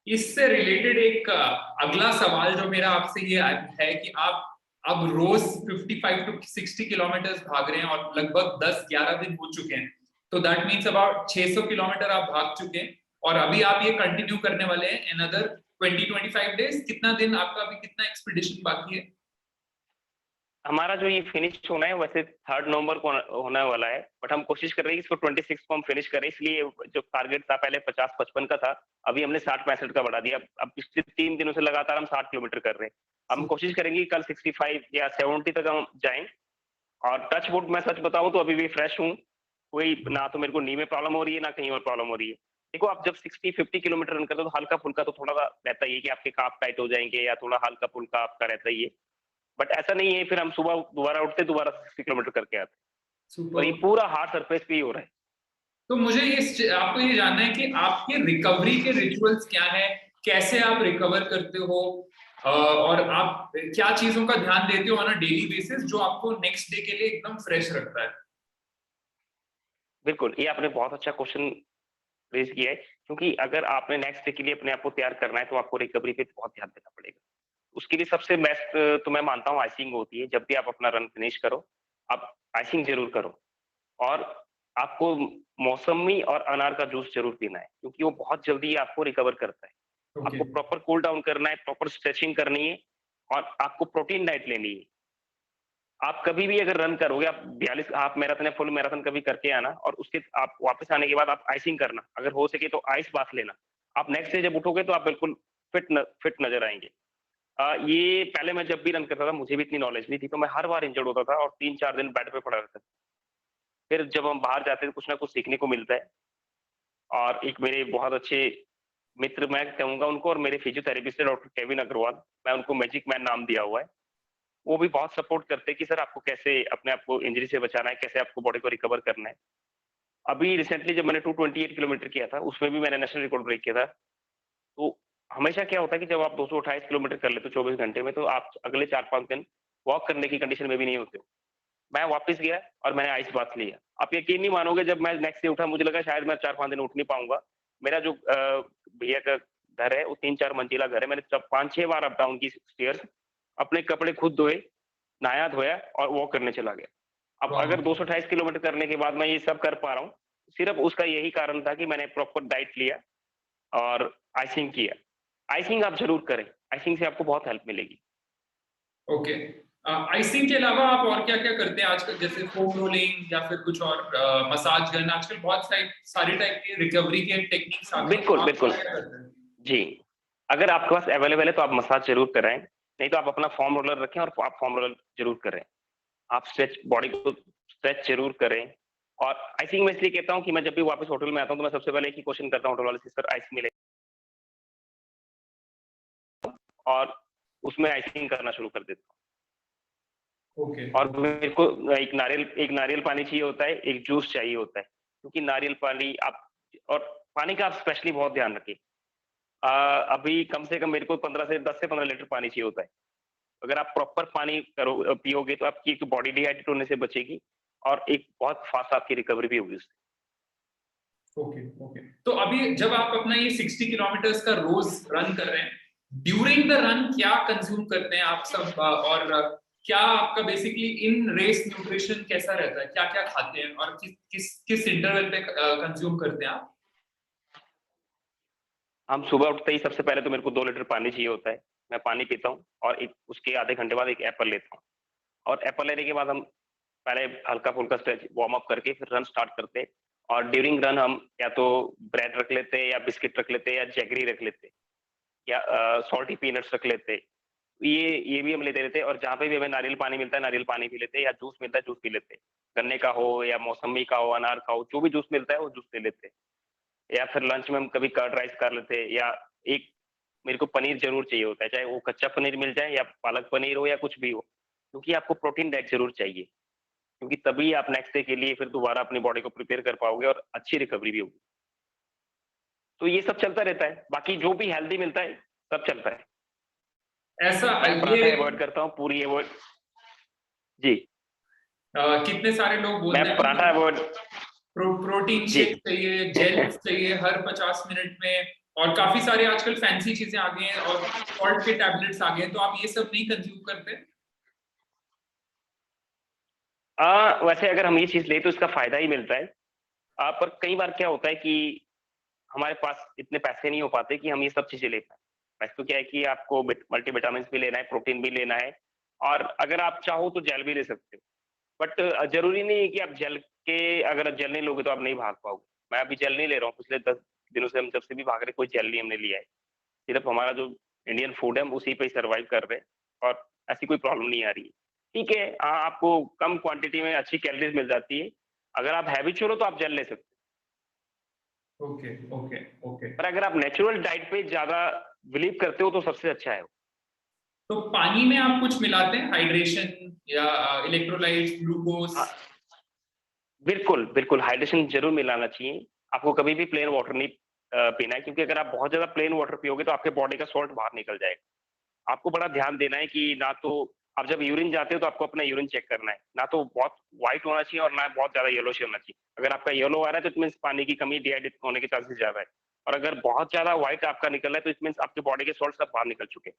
इससे रिलेटेड एक अगला सवाल जो मेरा आपसे ये है कि आप अब रोज 55 टू 60 किलोमीटर भाग रहे हैं और लगभग 10-11 दिन हो चुके हैं, तो दैट मीन्स अबाउट 600 किलोमीटर आप भाग चुके हैं, और अभी आप ये कंटिन्यू करने वाले हैं अनदर 20-25 डेज, कितना दिन आपका अभी, कितना एक्सपीडिशन बाकी है? हमारा जो ये फिनिश होना है वैसे 3 नवंबर को होने वाला है, बट हम कोशिश कर रहे हैं कि इसको 26 को हम फिनिश करें, इसलिए जो टारगेट था पहले 50-55 का था, अभी हमने 60-65 का बढ़ा दिया। अब पिछले 3 दिनों से लगातार हम 60 किलोमीटर कर रहे हैं। हम कोशिश करेंगे कि कल 65 या 70 तक हम जाएँ, और टच वुड मैं सच बताऊँ तो अभी भी फ्रेश हूँ, कोई ना तो मेरे को नी में प्रॉब्लम हो रही है, ना कहीं और प्रॉब्लम हो रही है। देखो, आप जब 60-50 किलोमीटर रन करते हो तो हल्का-फुल्का तो थोड़ा-सा रहता ही है कि आपके काफ टाइट हो जाएँगे या थोड़ा हल्का-फुल्का आपका रहता ही है। बट ऐसा नहीं है, फिर हम सुबह दोबारा उठते दोबारा 60 किलोमीटर करके आते हैं, और ये सुपर। पूरा हार्ड सरफेस पे ही हो रहा है। तो मुझे आपको ये जानना है कि आपके रिकवरी के रिचुअल्स क्या हैं, कैसे आप रिकवर करते हो, और आप क्या चीजों का ध्यान देते हो ऑन अ डेली बेसिस जो आपको नेक्स्ट डे के लिए एकदम फ्रेश रखता है? बिल्कुल, ये आपने बहुत अच्छा क्वेश्चन रेज़ किया है, क्योंकि अगर आपने नेक्स्ट डे के लिए अपने आप को तैयार करना है, तो आपको रिकवरी पे बहुत ध्यान देना पड़ेगा। उसके लिए सबसे बेस्ट तो मैं मानता हूँ आइसिंग होती है। जब भी आप अपना रन फिनिश करो, आप आइसिंग ज़रूर करो, और आपको मौसमी और अनार का जूस ज़रूर पीना है, क्योंकि वो बहुत जल्दी आपको रिकवर करता है। ओके। आपको प्रॉपर कूल डाउन करना है, प्रॉपर स्ट्रेचिंग करनी है, और आपको प्रोटीन डाइट लेनी है। आप कभी भी अगर रन करोगे, आप 42 हाफ मैराथन या फुल मैराथन कभी करके आना, और उसके आप वापस आने के बाद आप आइसिंग करना। अगर हो सके तो आइस बाथ लेना। आप नेक्स्ट डे जब उठोगे तो आप बिल्कुल फिट नज़र आएँगे। ये पहले मैं जब भी रन करता था, मुझे भी इतनी नॉलेज नहीं थी, तो मैं हर बार इंजर्ड होता था और 3-4 दिन बेड पे पड़ा रहता था। फिर जब हम बाहर जाते हैं तो कुछ ना कुछ सीखने को मिलता है, और एक मेरे बहुत अच्छे मित्र, मैं कहूँगा उनको, और मेरे फिजियोथेरेपिस्ट है डॉक्टर केविन अग्रवाल, मैं उनको मैजिक मैन नाम दिया हुआ है। वो भी बहुत सपोर्ट करते हैं कि सर आपको कैसे अपने आप को इंजरी से बचाना है, कैसे आपको बॉडी को रिकवर करना है। अभी रिसेंटली जब मैंने 228 किलोमीटर किया था, उसमें भी मैंने नेशनल रिकॉर्ड ब्रेक किया था। तो हमेशा क्या होता है कि जब आप 228 किलोमीटर कर लेते हो 24 घंटे में, तो आप अगले 4-5 दिन वॉक करने की कंडीशन में भी नहीं होते हो। मैं वापस गया और मैंने आइस बाथ लिया। आप यकीन नहीं मानोगे, जब मैं नेक्स्ट डे उठा, मुझे लगा शायद मैं 4-5 दिन उठ नहीं पाऊँगा। मेरा जो भैया का घर है, वो 3-4 मंजिला घर है। मैंने जब 5-6 बार अप डाउन की स्टेयर्स, अपने कपड़े खुद धोए, नहाया-धोया और वॉक करने चला गया। अब वाह। अगर 228 किलोमीटर करने के बाद मैं ये सब कर पा रहा हूँ, सिर्फ उसका यही कारण था कि मैंने प्रॉपर डाइट लिया और आइसिंग किया। आइसिंग आप ज़रूर करें, आइसिंग से आपको बहुत हेल्प मिलेगी। ओके। आइसिंग के अलावा आप और क्या-क्या करते हैं आजकल, जैसे फोम रोलिंग या फिर कुछ और, मसाज गन, आजकल बहुत सारी टाइप के रिकवरी के टेक्निक्स आ गए हैं, तो बिल्कुल, आप बिल्कुल। क्या करते हैं? जी, अगर आपके पास अवेलेबल है तो आप मसाज ज़रूर कराएँ, नहीं तो आप अपना फोम रोलर रखें और आप फोम रोलर ज़रूर करें। आप स्ट्रेच बॉडी को स्ट्रेच ज़रूर करें, और आइसिंग मैं इसलिए कहता हूँ कि मैं जब भी वापस होटल में आता हूँ, तो मैं सबसे पहले एक ही क्वेश्चन करता हूँ होटल वाले से, सर आइस मिले? और उसमें आइसिंग करना शुरू कर देता हूँ। ओके। और मेरे को एक नारियल पानी चाहिए होता है, एक जूस चाहिए होता है, क्योंकि नारियल पानी आप, और पानी का आप स्पेशली बहुत ध्यान रखिए। अभी कम से कम मेरे को 10 से 15 लीटर पानी चाहिए होता है। अगर आप प्रॉपर पानी पियोगे तो आपकी एक बॉडी डिहाइड्रेट होने से बचेगी, और एक बहुत फास्ट आपकी रिकवरी भी होगी उससे। ओके। ओके। तो अभी जब आप अपना ये 60 किलोमीटर्स का रोज रन कर रहे हैं, ड्यूरिंग द रन क्या कंज्यूम करते हैं आप सब, और क्या आपका बेसिकली इन रेस न्यूट्रिशन कैसा रहता है, क्या क्या खाते हैं और किस किस किस इंटरवल पे कंज्यूम करते हैं आप? हम सुबह उठते ही सबसे पहले तो मेरे को 2 लीटर पानी चाहिए होता है। मैं पानी पीता हूँ, और एक उसके आधे घंटे बाद एक एप्पल लेता हूँ, और एप्पल लेने के बाद हम पहले हल्का-फुल्का स्ट्रेच वार्म अप करके फिर रन स्टार्ट करते हैं। और ड्यूरिंग रन हम या तो ब्रेड रख लेते हैं, या बिस्किट रख लेते हैं, या जैगरी रख लेते हैं, या सॉल्टी पीनट्स रख लेते हैं। ये भी हम लेते रहते हैं, और जहाँ पे भी हमें नारियल पानी मिलता है, नारियल पानी पी लेते हैं, या जूस मिलता है, जूस पी लेते हैं। गन्ने का हो या मौसम्मी का हो, अनार का हो, जो भी जूस मिलता है वो जूस ले लेते हैं। या फिर लंच में हम कभी कर्ड राइस कर लेते हैं, या एक मेरे को पनीर ज़रूर चाहिए होता है, चाहे वो कच्चा पनीर मिल जाए या पालक पनीर हो या कुछ भी हो। क्योंकि आपको प्रोटीन डाइट ज़रूर चाहिए, क्योंकि तभी आप नेक्स्ट डे के लिए फिर दोबारा अपनी बॉडी को प्रिपेयर कर पाओगे, और अच्छी रिकवरी भी होगी। तो ये सब चलता रहता है, बाकी जो भी हेल्दी मिलता है, सब चलता है। ऐसा मैं ये पराठा अवॉइड करता हूँ, पूरी अवॉइड। जी, कितने सारे लोग मैं बोलते हैं ना पराठा कि अवॉइड। प्रोटीन जी। शेक चाहिए, जेल्स चाहिए हर 50 मिनट में, और काफी सारे आजकल फैंसी चीजें आ गई हैं और सॉल्ट के टैबलेट्स आ गए हैं, तो आप ये सब नहीं कंज्यूम करते? वैसे अगर हम ये चीज़ लें तो इसका फ़ायदा ही मिलता है। पर कई बार क्या होता है कि हमारे पास इतने पैसे नहीं हो पाते कि हम ये सब चीज़ें ले पाएँ। वैसे तो क्या है कि आपको मल्टीविटामिन भी लेना है, प्रोटीन भी लेना है, और अगर आप चाहो तो जेल भी ले सकते हो। बट जरूरी नहीं है कि आप जेल के, अगर आप जेल नहीं लोगे तो आप नहीं भाग पाओगे। मैं अभी जेल नहीं ले रहा हूँ, पिछले 10 दिनों से हम जब से भी भाग रहे, कोई जेल नहीं हमने लिया है। सिर्फ हमारा जो इंडियन फूड है हम उसी पे सर्वाइव कर रहे हैं, और ऐसी कोई प्रॉब्लम नहीं आ रही है। ठीक है, हाँ, आपको कम क्वांटिटी में अच्छी कैलोरीज मिल जाती है। अगर आप हैबिचुअल हो तो आप जेल ले सकते ओके, ओके, ओके। हो, पर अगर आप नेचुरल डाइट पे ज्यादा बिलीव करते हो तो सबसे अच्छा है। तो पानी में आप कुछ मिलाते हैं, हाइड्रेशन या इलेक्ट्रोलाइट्स, ग्लूकोज? हाँ, बिल्कुल बिल्कुल, हाइड्रेशन जरूर मिलाना चाहिए। आपको कभी भी प्लेन वाटर नहीं पीना है, क्योंकि अगर आप बहुत ज्यादा प्लेन वाटर पियोगे तो आपके बॉडी का सॉल्ट बाहर निकल जाएगा। आपको बड़ा ध्यान देना है कि ना तो आप जब यूरिन जाते हो तो आपको अपना यूरिन चेक करना है, ना तो बहुत व्हाइट होना चाहिए और ना बहुत ज्यादा येलो होना चाहिए। अगर आपका येलो आ रहा है तो इट मीन्स पानी की कमी, डिहाइड्रेट होने के चांसेस ज्यादा है। और अगर बहुत ज्यादा व्हाइट आपका निकल रहा है तो इट मीन्स आपके बॉडी के सॉल्ट सब बाहर निकल चुके हैं।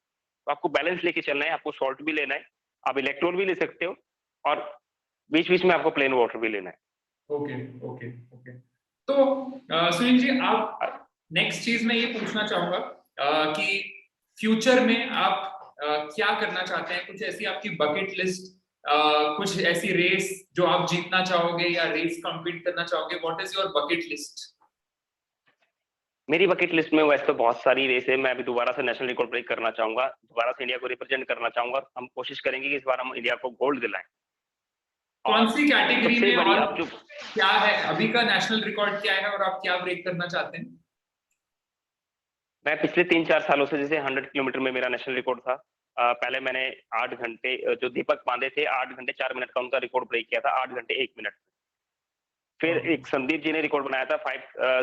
तो आपको बैलेंस लेके चलना है, आपको सॉल्ट भी लेना है, आप इलेक्ट्रोल भी ले सकते हो, और बीच बीच में आपको प्लेन वाटर भी लेना है। Okay, okay, okay. तो सुनील जी, आप, नेक्स्ट चीज मैं ये पूछना चाहूंगा कि फ्यूचर में आप क्या करना चाहते हैं? कुछ ऐसी आपकी बकेट लिस्ट, कुछ ऐसी रेस जो आप जीतना चाहोगे या रेस कम्पीट करना चाहोगे? What is your bucket list? मेरी बकेट लिस्ट में वैसे तो बहुत सारी रेस है। मैं अभी दोबारा से नेशनल रिकॉर्ड ब्रेक करना चाहूंगा, दोबारा से इंडिया को रिप्रेजेंट करना चाहूंगा। हम कोशिश करेंगे कि इस बार हम इंडिया को गोल्ड दिलाएं। कौन और सी कैटेगरी सबसे में, बड़ी और अब जो क्या है अभी का नेशनल रिकॉर्ड, क्या है और आप क्या ब्रेक करना चाहते हैं? मैं पिछले 3-4 सालों से, जैसे 100 किलोमीटर में मेरा नेशनल रिकॉर्ड था। पहले मैंने 8 घंटे, जो दीपक पांडे थे, 8 घंटे 4 मिनट का उनका रिकॉर्ड ब्रेक किया था, 8 घंटे 1 मिनट। फिर एक संदीप जी ने रिकॉर्ड बनाया था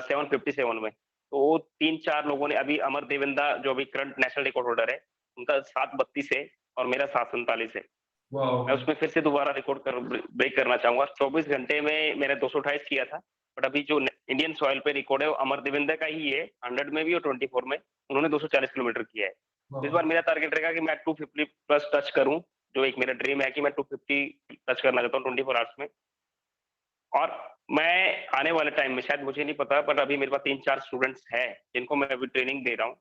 7:57 में। तो वो 3-4 लोगों ने, अभी अमर देवेंदा जो अभी करंट नेशनल रिकॉर्ड होल्डर है, उनका 7:32 है और मेरा 7:47 है। मैं वाह। उसमें फिर से दोबारा रिकॉर्ड ब्रेक करना चाहूंगा। 24 घंटे में मैंने 228 किया था, बट अभी जो इंडियन सॉइल पे रिकॉर्ड है वो अमर देवेंद्र का ही है, 100 में भी और 24 में। उन्होंने 240 किलोमीटर किया है। तो इस बार मेरा टारगेट रहेगा कि मैं 250 प्लस टच करूं, जो एक मेरा ड्रीम है कि मैं 250 टच करना चाहता हूँ 24 आवर्स में। और मैं आने वाले टाइम में, शायद मुझे नहीं पता, पर अभी मेरे पास 3-4 स्टूडेंट्स हैं जिनको मैं अभी ट्रेनिंग दे रहा हूँ,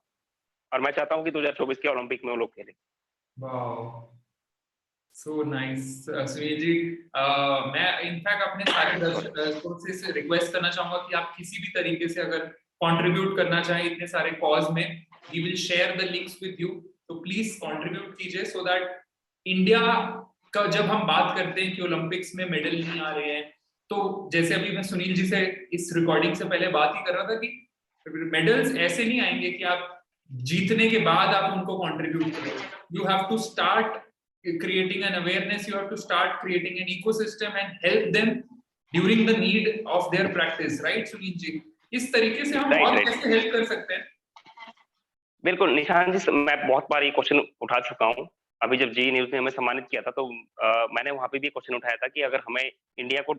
और मैं चाहता हूँ कि 2024 के ओलंपिक में वो लोग खेलें। वाह, सो नाइस सुनील जी। मैं इनफैक्ट अपने सारे दर्शकों से रिक्वेस्ट करना चाहूंगा कि आप किसी भी तरीके से अगर कंट्रीब्यूट करना चाहें इतने सारे कॉज में, we will share the links with you. तो प्लीज कंट्रीब्यूट कीजिए, सो दैट इंडिया का, जब हम बात करते हैं कि ओलंपिक्स में मेडल नहीं आ रहे हैं, तो जैसे अभी मैं सुनील जी से इस रिकॉर्डिंग से पहले बात ही कर रहा था कि मेडल्स ऐसे नहीं आएंगे कि आप जीतने के बाद आप उनको कंट्रीब्यूट करो। You have to start creating an awareness, you have to start creating an ecosystem and help them during the need of their practice, right Sunil ji? इस तरीके से हम राइट और राइट, कैसे हेल्प कर सकते हैं? बिल्कुल निशान जी, मैं बहुत बार ये क्वेश्चन उठा चुका हूँ। अभी जब जी न्यूज ने हमें सम्मानित किया था तो मैंने वहां पे भी क्वेश्चन उठाया था कि अगर हमें इंडिया को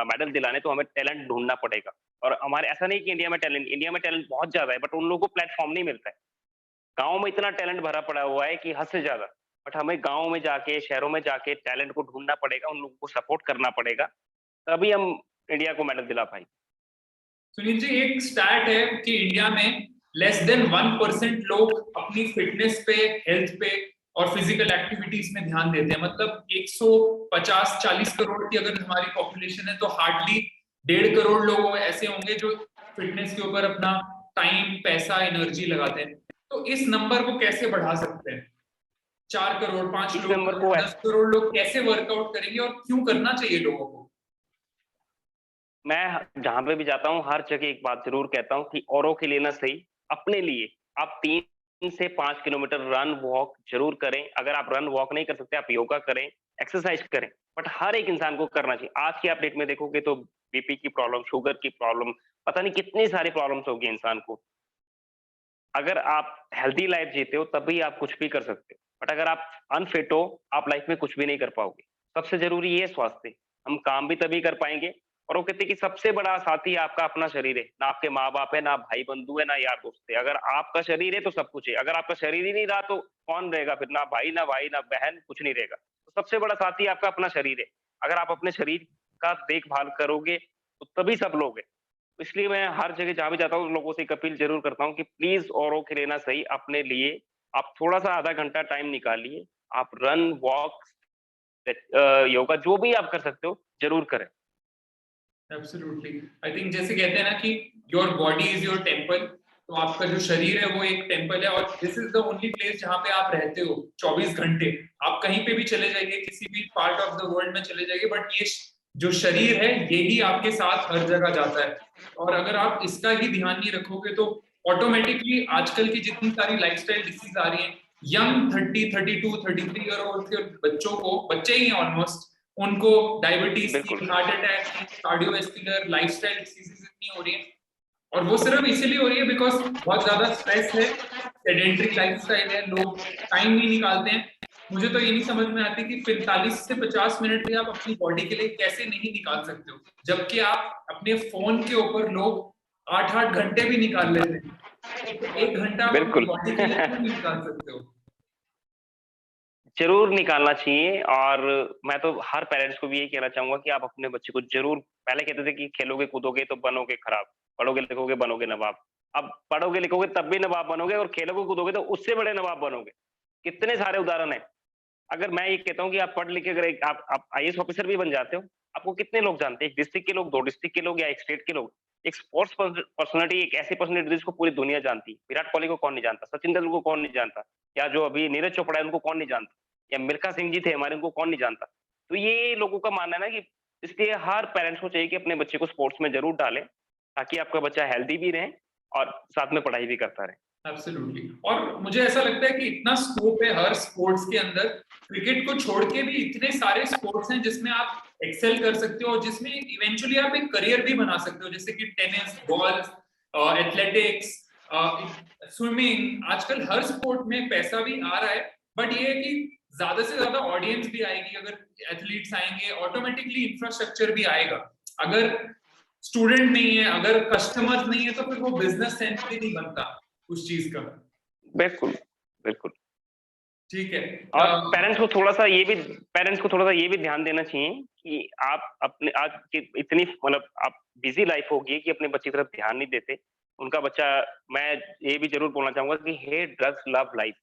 मेडल दिलाने तो हमें टैलेंट ढूंढना पड़ेगा। और हमारे, ऐसा नहीं कि इंडिया में टैलेंट बहुत ज्यादा है, बट उन लोगों को प्लेटफॉर्म नहीं मिलता है। गाँव में इतना टैलेंट भरा पड़ा हुआ है कि हद से ज्यादा, बट हमें गाँव में जाके, शहरों में जाके टैलेंट को ढूंढना पड़ेगा, उन लोगों को सपोर्ट करना पड़ेगा, तभी हम इंडिया को मेडल दिला पाएंगे। सुनील जी, एक स्टैट है कि इंडिया में लेस देन 1% लोग अपनी फिटनेस पे, हेल्थ पे और फिजिकल एक्टिविटीज में ध्यान देते हैं। मतलब 150-40 करोड़ की अगर हमारी पॉपुलेशन है, तो हार्डली 1.5 करोड़ लोग ऐसे होंगे जो फिटनेस के ऊपर अपना टाइम, पैसा, एनर्जी लगाते हैं। तो इस नंबर को कैसे बढ़ा सकते हैं? 4 करोड़, 5 इस नंबर करोड़, को 10 करोड़ लोग कैसे वर्कआउट करेंगे और क्यों करना चाहिए लोगों को? मैं जहां पे भी जाता हूँ हर जगह एक बात जरूर कहता हूँ कि औरों के लिए ना सही, अपने लिए आप 3 से 5 किलोमीटर रन वॉक जरूर करें। अगर आप रन वॉक नहीं कर सकते, आप योगा करें, एक्सरसाइज करें, बट हर एक इंसान को करना चाहिए। आज की अपडेट में देखोगे तो बीपी की प्रॉब्लम, शुगर की प्रॉब्लम, पता नहीं कितनी सारी प्रॉब्लम्स होगी इंसान को। अगर आप हेल्दी लाइफ जीते हो तभी आप कुछ भी कर सकते हो, बट अगर आप अनफिट हो, आप लाइफ में कुछ भी नहीं कर पाओगे। सबसे जरूरी ये है स्वास्थ्य। हम काम भी तभी कर पाएंगे। और वो कहते हैं कि सबसे बड़ा साथी आपका अपना शरीर है, ना आपके माँ बाप है, ना भाई बंधु है, ना यार दोस्त है। अगर आपका शरीर है तो सब कुछ है, अगर आपका शरीर ही नहीं रहा तो कौन रहेगा फिर? ना भाई, ना भाई, ना बहन, कुछ नहीं रहेगा। तो सबसे बड़ा साथी आपका अपना शरीर है। अगर आप अपने शरीर का देखभाल करोगे तो तभी सब लोग है। इसलिए मैं हर जगह जहाँ भी जाता हूँ लोगों से एक अपील ज़रूर करता हूँ कि प्लीज़ औरों के लिए ना सही, अपने लिए आप थोड़ा-सा आधा घंटा टाइम निकालिए। आप रन, वॉक, योगा जो भी आप कर सकते हो, ज़रूर करें। एब्सोल्युटली। आई थिंक जैसे कहते हैं ना कि your body is your temple, तो आपका जो शरीर है वो एक टेम्पल है, और this is the only place जहाँ पे आप रहते हो 24 घंटे। आप कहीं पे भी चले जाइए, किसी भी पार्ट ऑफ द वर्ल्ड में चले जाइए, बट ये जो शरीर है यही आपके साथ हर जगह जाता है। और अगर आप इसका ही ध्यान नहीं रखोगे तो ऑटोमेटिकली आजकल की जितनी सारी लाइफस्टाइल डिसीज आ रही है, यंग 30, 32, 33 ईयर ओल्ड के बच्चों को, बच्चे ही हैं ऑलमोस्ट, उनको डायबिटीज की, बिल्कुल, हार्ट अटैक की, कार्डियोवैस्कुलर, लाइफस्टाइल डिसीजेस इतनी हो रही है। और वो सिर्फ इसीलिए हो रही है बिकॉज बहुत ज्यादा स्ट्रेस है, सेडेंटरी लाइफस्टाइल है, लोग टाइम नहीं निकालते हैं। मुझे तो ये नहीं समझ में आती कि 45 से 50 मिनट भी आप अपनी बॉडी के लिए कैसे नहीं निकाल सकते हो, जबकि आप अपने फोन के ऊपर लोग 8-8 घंटे भी निकाल लेते हैं। तो 1 घंटा आप अपनी बिल्कुल। बॉडी के लिए क्यों नहीं निकाल सकते हो? ज़रूर निकालना चाहिए और मैं तो हर पेरेंट्स को भी यही कहना चाहूँगा कि आप अपने बच्चे को ज़रूर पहले कहते थे कि खेलोगे कूदोगे तो बनोगे खराब, पढ़ोगे लिखोगे बनोगे नवाब। अब पढ़ोगे लिखोगे तब भी नवाब बनोगे और खेलोगे कूदोगे तो उससे बड़े नवाब बनोगे। कितने सारे उदाहरण हैं। अगर मैं ये कहता हूँ कि आप पढ़ लिख के अगर एक आप आईएएस ऑफिसर भी बन जाते हो, आपको कितने लोग जानते हैं? 1 डिस्ट्रिक्ट के लोग, 2 डिस्ट्रिक्ट के लोग या 1 स्टेट के लोग। एक स्पोर्ट्स पर्सनैलिटी एक ऐसी पर्सनैलिटी जिसको पूरी दुनिया जानती है। विराट कोहली को कौन नहीं जानता? सचिन तेंदुलकर को कौन नहीं जानता? या जो अभी नीरज चोपड़ा है उनको कौन नहीं जानता? या मिल्खा सिंह जी थे हमारे उनको कौन नहीं जानता? तो ये लोगों का मानना है ना कि इसलिए हर पेरेंट्स को चाहिए कि अपने बच्चे को स्पोर्ट्स में ज़रूर डालें, ताकि आपका बच्चा हेल्दी भी रहे और साथ में पढ़ाई भी करता रहे। एब्सोल्युटली। और मुझे ऐसा लगता है कि इतना स्कोप है हर स्पोर्ट्स के अंदर, क्रिकेट को छोड़ के भी इतने सारे स्पोर्ट्स हैं जिसमें आप एक्सेल कर सकते हो और जिसमें इवेंचुअली आप एक करियर भी बना सकते हो, जैसे कि टेनिस, गोल्फ, एथलेटिक्स, स्विमिंग। आजकल हर स्पोर्ट में पैसा भी आ रहा है, बट ये है कि ज्यादा से ज्यादा ऑडियंस भी आएगी अगर एथलीट्स आएंगे, ऑटोमेटिकली इंफ्रास्ट्रक्चर भी आएगा। अगर स्टूडेंट नहीं है, अगर कस्टमर्स नहीं है, तो फिर वो बिजनेस सेंस भी नहीं बनता उस चीज का। बिल्कुल, बिल्कुल। ठीक है। और पेरेंट्स को थोड़ा-सा ये भी ध्यान देना चाहिए कि आप अपने आज की इतनी मतलब आप बिज़ी लाइफ़ हो गई है कि अपने बच्चे की तरफ ध्यान नहीं देते। उनका बच्चा मैं ये भी ज़रूर बोलना चाहूँगा कि हेट ड्रग्स लव लाइफ़।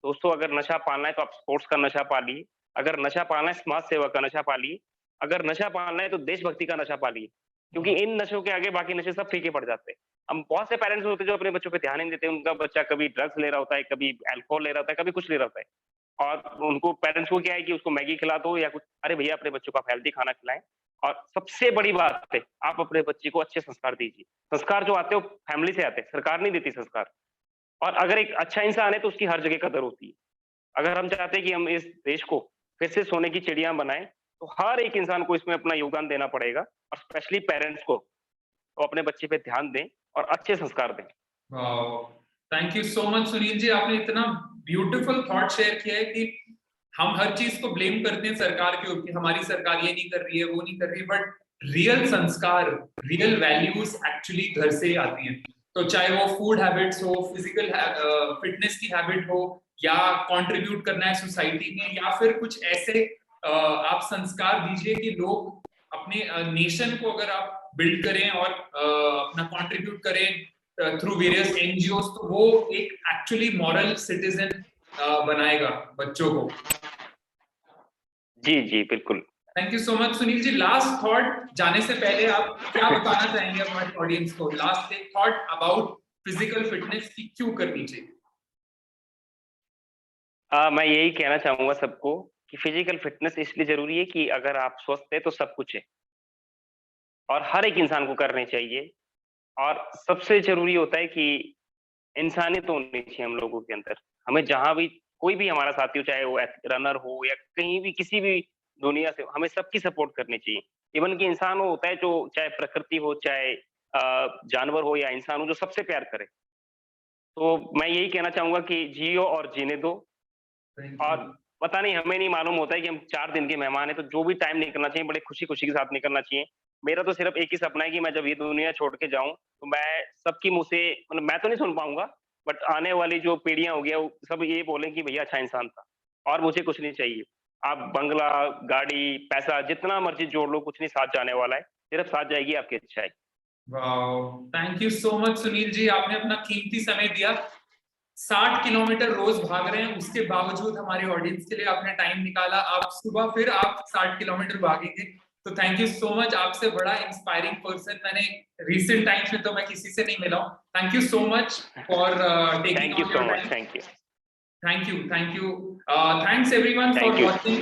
दोस्तों अगर नशा पालना है तो आप स्पोर्ट्स का नशा पालिए, अगर नशा पालना है समाज सेवा का नशा पालिए, अगर नशा पालना है तो देशभक्ति का नशा पालिए। क्योंकि इन नशों के आगे बाकी नशे सब फीके पड़ जाते हैं। हम बहुत से पेरेंट्स होते हैं जो अपने बच्चों पे ध्यान ही नहीं देते, उनका बच्चा कभी ड्रग्स ले रहा होता है, कभी अल्कोहल ले रहा होता है, कभी कुछ ले रहा होता है। और उनको पेरेंट्स को क्या है कि उसको मैगी खिला दो या कुछ अरे भैया अपने बच्चों को आप हेल्दी खाना खिलाएँ। और सबसे बड़ी बात है, आप अपने बच्चे को अच्छे संस्कार दीजिए। संस्कार जो आते हैं वो फैमिली से आते हैं, सरकार नहीं देती संस्कार। और अगर एक अच्छा इंसान है तो उसकी हर जगह कदर होती है। अगर हम चाहते हैं कि हम इस देश को फिर से सोने की चिड़िया बनाएँ, तो हर एक इंसान को इसमें अपना योगदान देना पड़ेगा और स्पेशली पेरेंट्स को, वो अपने बच्चे पे ध्यान दें और अच्छे संस्कार दें। Wow! Thank you so much Sunil ji, आपने इतना ब्यूटीफुल थॉट शेयर किया है कि हम हर चीज को ब्लेम करते हैं सरकार के ऊपर कि हमारी सरकार ये नहीं कर रही है, वो नहीं कर रही है, बट रियल संस्कार, रियल वैल्यूज एक्चुअली घर से ही आती हैं। तो चाहे वो फूड हैबिट्स हो, फिजिकल फिटनेस की हैबिट हो, या कंट्रीब्यूट करना है सोसाइटी में, या फिर कुछ ऐसे आप संस्कार दीजिए कि लोग अपने नेशन को अगर आप बिल्ड करें और अपना कंट्रीब्यूट करें थ्रू वेरियस एनजीओ, तो वो एक एक्चुअली मॉरल सिटीजन बनाएगा बच्चों को। जी, जी, बिल्कुल। Thank you so much Sunil ji. Last thought जाने से पहले आप क्या बताना चाहेंगे हमारे ऑडियंस को? लास्ट एक थॉट अबाउट फिजिकल फिटनेस की क्यों करनी चाहिए? मैं यही कहना चाहूँगा सबको कि फिजिकल फिटनेस इसलिए ज़रूरी है कि अगर आप स्वस्थ हैं तो सब कुछ है और हर एक इंसान को करनी चाहिए। और सबसे ज़रूरी होता है कि इंसानियत होनी चाहिए हम लोगों के अंदर। हमें जहाँ भी कोई भी हमारा साथी हो, चाहे वो रनर हो या कहीं भी किसी भी दुनिया से, हमें सबकी सपोर्ट करनी चाहिए। इवन कि इंसान वो होता है जो चाहे प्रकृति हो, चाहे जानवर हो या इंसान हो, जो सबसे प्यार करे। तो मैं यही कहना चाहूँगा कि जियो और जीने दो। थैंक और यू। पता नहीं हमें नहीं मालूम होता है कि हम 4 दिन के मेहमान हैं, तो जो भी टाइम निकलना चाहिए बड़े खुशी-खुशी के साथ निकलना चाहिए। मेरा तो सिर्फ़ एक ही सपना है कि मैं जब ये दुनिया छोड़ के जाऊँ, तो मैं सबके मुँह से मतलब मैं तो नहीं सुन पाऊँगा, बट आने वाली जो पीढ़ियाँ होंगी वो सब ये बोलें कि भैया अच्छा इंसान था और मुझे कुछ नहीं चाहिए। आप बंगला, गाड़ी, पैसा जितना मर्ज़ी जोड़ लो, कुछ नहीं साथ जाने वाला है, सिर्फ़ साथ जाएगी आपकी अच्छाई। Wow, thank you so much Sunil ji, आपने अपना कीमती समय दिया। 60 किलोमीटर रोज भाग रहे हैं, उसके बावजूद हमारे ऑडियंस के लिए आपने टाइम निकाला। आप सुबह फिर आप 60 किलोमीटर भागेंगे, तो थैंक यू सो मच। आपसे बड़ा इंस्पायरिंग पर्सन मैंने रिसेंट टाइम्स में तो मैं किसी से नहीं मिला हूँ। Thank you so much for taking thank you out so your much, time. Thank you, Thank you, thank you. Thanks everyone for thank you. watching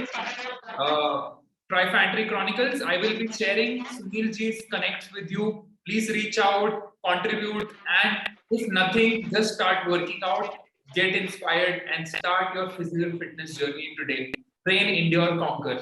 Trifantry Chronicles. I will be sharing Sunil Ji's connects with you. Please reach out, contribute, and if nothing, just start working out, get inspired, and start your physical fitness journey today. Train, endure, conquer.